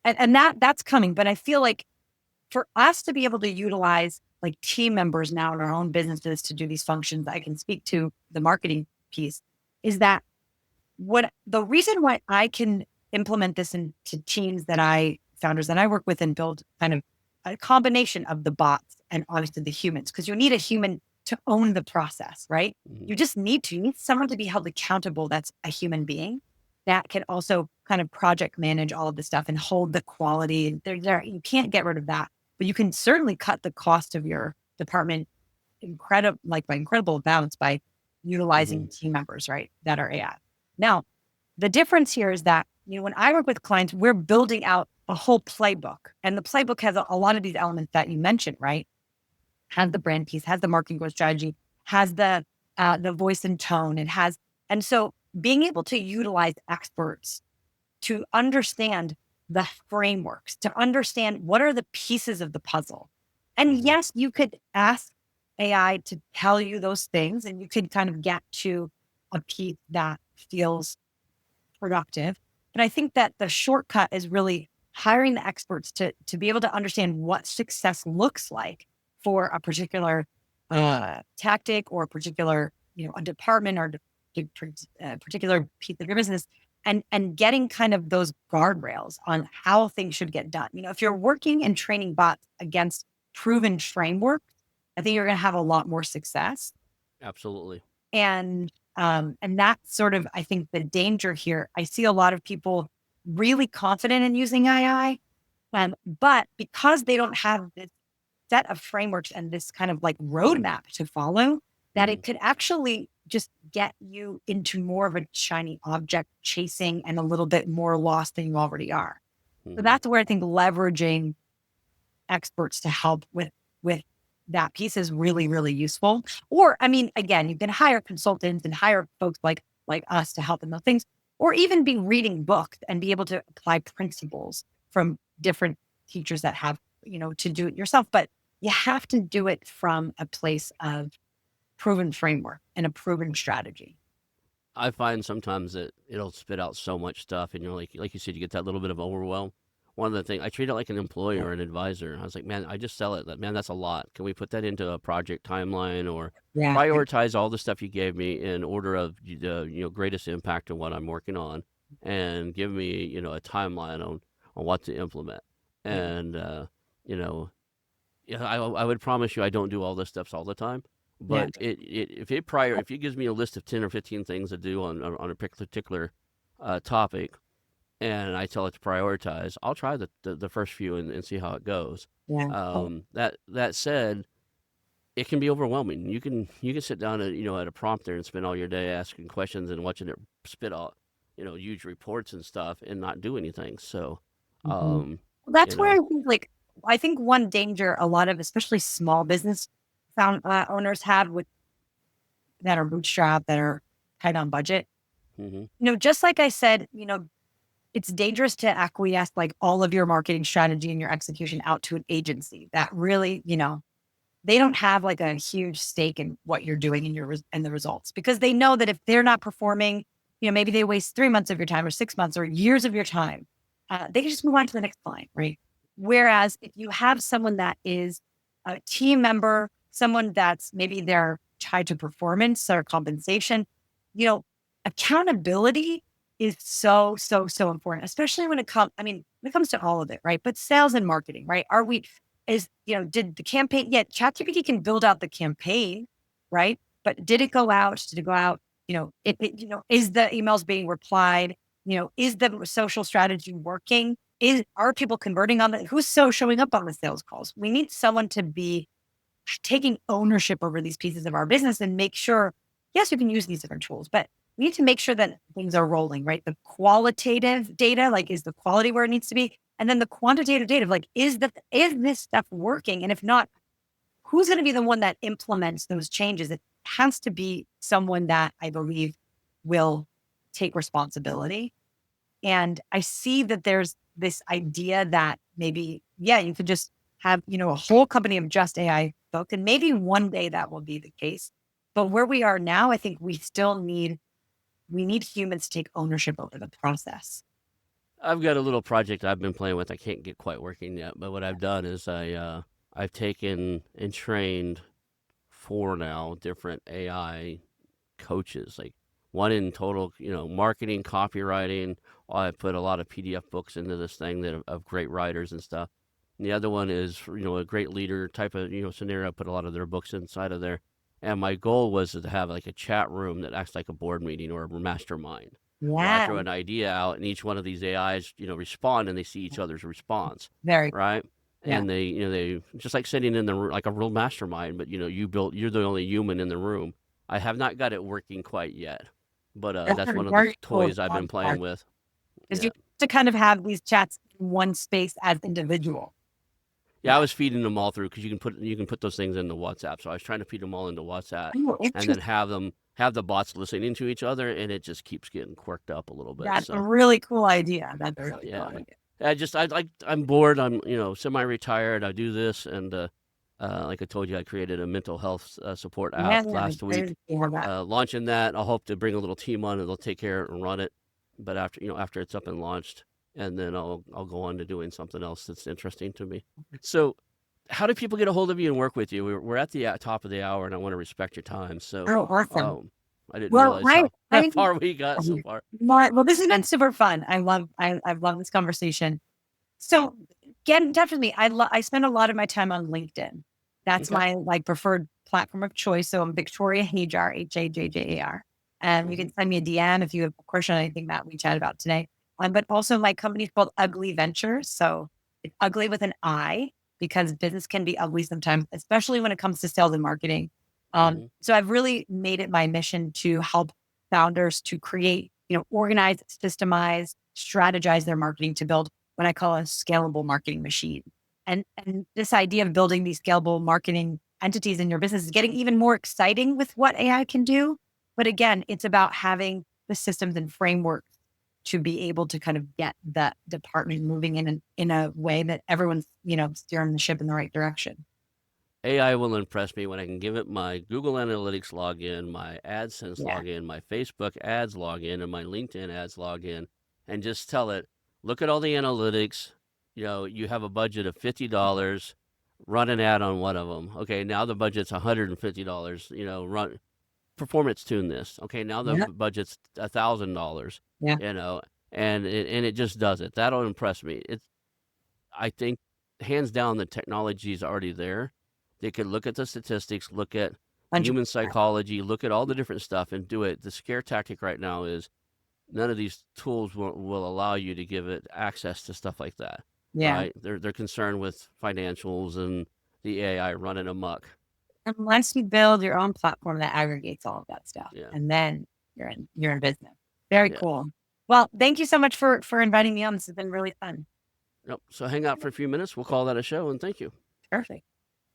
A: And that's coming. But I feel like for us to be able to utilize like team members now in our own businesses to do these functions, I can speak to the marketing piece, is that what the reason why I can implement this into teams founders that I work with and build kind of a combination of the bots and obviously the humans, because you need a human to own the process, right?
B: mhm,
A: You need someone to be held accountable that's a human being that can also kind of project manage all of this stuff and hold the quality. You can't get rid of that, but you can certainly cut the cost of your department by incredible amounts by
B: mhm,
A: utilizing team members, right? That are AI. Now, the difference here is that, when I work with clients, we're building out a whole playbook, and the playbook has a lot of these elements that you mentioned, right? Has the brand piece, has the marketing growth strategy, has the voice and tone, and so being able to utilize experts to understand the frameworks, to understand what are the pieces of the puzzle. And
B: mhm,
A: yes, you could ask AI to tell you those things, and you could kind of get to a piece that feels productive. But I think that the shortcut is really hiring the experts to be able to understand what success looks like for a particular tactic or a particular, a department or particular piece of your business, and getting kind of those guardrails on how things should get done. If you're working and training bots against proven frameworks, I think you're going to have a lot more success.
B: absolutely.
A: And that's sort of, I think, the danger here. I see a lot of people really confident in using AI, but because they don't have this set of frameworks and this kind of like roadmap to follow, that
B: Mhm,
A: it could actually just get you into more of a shiny object chasing and a little bit more lost than you already are. So
B: mhm.
A: that's where I think leveraging experts to help with that piece is really, really useful. Or, I mean, again, you can hire consultants and hire folks like us to help in those things, or even be reading books and be able to apply principles from different teachers that have, to do it yourself. But you have to do it from a place of proven framework and a proven strategy.
B: I find sometimes that it'll spit out so much stuff, and you're like you said, you get that little bit of overwhelm. one of the things I treat it like an employee or an advisor. I was like, man, I just sell it. Man, that's a lot. Can we put that into a project timeline or
A: Yeah.
B: prioritize all the stuff you gave me in order of the greatest impact on what I'm working on, and give me a timeline on what to implement. And you know, yeah, I would promise you I don't do all this stuff all the time,
A: Yeah.
B: but if it gives me a list of 10 or 15 things to do on a particular topic, and I tell it to prioritize, I'll try the first few and see how it goes.
A: Yeah.
B: That said, it can be overwhelming. You can sit down at a prompter and spend all your day asking questions and watching it spit out huge reports and stuff and not do anything. So,
A: Mhm.
B: um,
A: Well,
B: you
A: that's where
B: know,
A: I think one danger a lot of, especially small business owners have with that are bootstrapped, that are tight on budget.
B: hmm
A: Just like I said, it's dangerous to acquiesce like all of your marketing strategy and your execution out to an agency that really, they don't have like a huge stake in what you're doing in and the results, because they know that if they're not performing, maybe they waste 3 months of your time or 6 months or years of your time. They can just move on to the next client, right? Whereas if you have someone that is a team member, someone that's maybe they're tied to performance or compensation, you know, accountability is so, so, so important, especially when it comes, when it comes to all of it, right? But sales and marketing, right? Did the campaign, yeah, ChatGPT can build out the campaign, right? But did it go out? Did it go out? Is the emails being replied? Is the social strategy working? Are people converting on who's showing up on the sales calls? We need someone to be taking ownership over these pieces of our business and make sure, yes, you can use these different tools, but we need to make sure that things are rolling, right? The qualitative data, like, is the quality where it needs to be? And then the quantitative data, like, is this stuff working? And if not, who's going to be the one that implements those changes? It has to be someone that I believe will take responsibility. And I see that there's this idea that maybe, yeah, you could just have, a whole company of just AI folk. And maybe one day that will be the case. But where we are now, I think we need humans to take ownership over the process.
B: I've got a little project I've been playing with. I can't get quite working yet, but what I've done is I've taken and trained four now different AI coaches, like one in total, marketing, copywriting. I put a lot of PDF books into this thing of great writers and stuff. And the other one is, a great leader type of, scenario. I put a lot of their books inside of there. And my goal was to have like a chat room that acts like a board meeting or a mastermind, where I
A: Yeah.
B: throw an idea out and each one of these AIs, respond, and they see each other's response,
A: Very cool.
B: right?
A: Yeah.
B: And they just like sitting in the room like a real mastermind, but you're the only human in the room. I have not got it working quite yet, but
A: That's
B: that's
A: a
B: one of the
A: very cool
B: toys I've been playing
A: concept,
B: with.
A: because
B: Yeah.
A: you have to kind of have these chats in one space as individual.
B: Yeah, I
A: Yeah.
B: was feeding them all through because you can put those things into WhatsApp. So I was trying to feed them all into WhatsApp,
A: Oh,
B: and then
A: interesting.
B: have the bots listening to each other, and it just keeps getting quirked up a little bit.
A: That's a
B: So
A: really cool idea. That's a really cool
B: yeah,
A: idea.
B: I'm bored. I'm semi-retired. I do this, and like I told you, I created a mental health support app
A: Yeah, yeah,
B: last week.
A: very cool that.
B: Launching that, I'll hope to bring a little team on, and they'll take care of it and run it. But after it's up and launched, and then I'll go on to doing something else that's interesting to me. So, how do people get a hold of you and work with you? We're at the top of the hour, and I want to respect your time. So,
A: Oh, awesome.
B: um, I didn't
A: Well,
B: realize
A: right.
B: how far we got so far.
A: Well, this has been super fun. I've loved this conversation. So get in touch with me. I spend a lot of my time on LinkedIn. That's
B: Okay.
A: my preferred platform of choice. So I'm Victoria Hajjar, Hajjar. You
B: hmm
A: can send me a DM if you have a question on anything that we chatted about today. But also my company is called Ugli Ventures. So it's ugly with an I, because business can be ugly sometimes, especially when it comes to sales and marketing.
B: hmm
A: So I've really made it my mission to help founders to create, organize, systemize, strategize their marketing to build what I call a scalable marketing machine. And this idea of building these scalable marketing entities in your business is getting even more exciting with what AI can do. But again, it's about having the systems and frameworks to be able to kind of get that department moving in a way that everyone's, steering the ship in the right direction.
B: AI will impress me when I can give it my Google Analytics login, my AdSense
A: Yeah.
B: login, my Facebook ads login, and my LinkedIn ads login, and just tell it, look at all the analytics, You have a budget of $50, run an ad on one of them. Okay, now the budget's $150. Performance tune this. Okay, now the
A: Yeah.
B: budget's $1,000.
A: Yeah.
B: And it just does it. That'll impress me. I think hands down the technology is already there. They could look at the statistics, look at human
A: 100%.
B: psychology, look at all the different stuff and do it. The scare tactic right now is none of these tools will allow you to give it access to stuff like that.
A: Yeah.
B: Right? They're concerned with financials and the AI running amok.
A: Unless you build your own platform that aggregates all of that stuff.
B: Yeah.
A: And then you're in business. Very
B: Yeah.
A: cool. Well, thank you so much for inviting me on. This has been really fun.
B: Yep. So hang out for a few minutes. We'll call that a show, and thank you.
A: Perfect.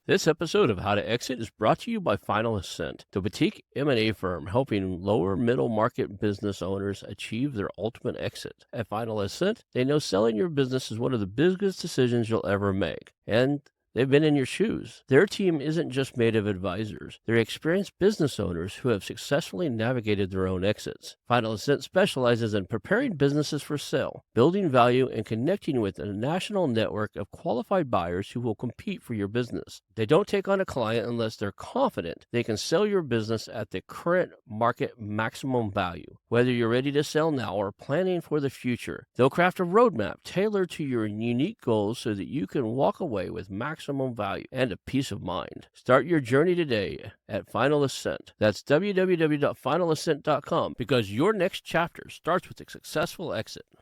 B: This episode of How to Exit is brought to you by Final Ascent, the boutique M&A firm helping lower middle market business owners achieve their ultimate exit. At Final Ascent, they know selling your business is one of the biggest decisions you'll ever make, and they've been in your shoes. Their team isn't just made of advisors. They're experienced business owners who have successfully navigated their own exits. Final Ascent specializes in preparing businesses for sale, building value, and connecting with a national network of qualified buyers who will compete for your business. They don't take on a client unless they're confident they can sell your business at the current market maximum value. Whether you're ready to sell now or planning for the future, they'll craft a roadmap tailored to your unique goals so that you can walk away with maximum value and a peace of mind. Start your journey today at Final Ascent. That's www.finalascent.com, because your next chapter starts with a successful exit.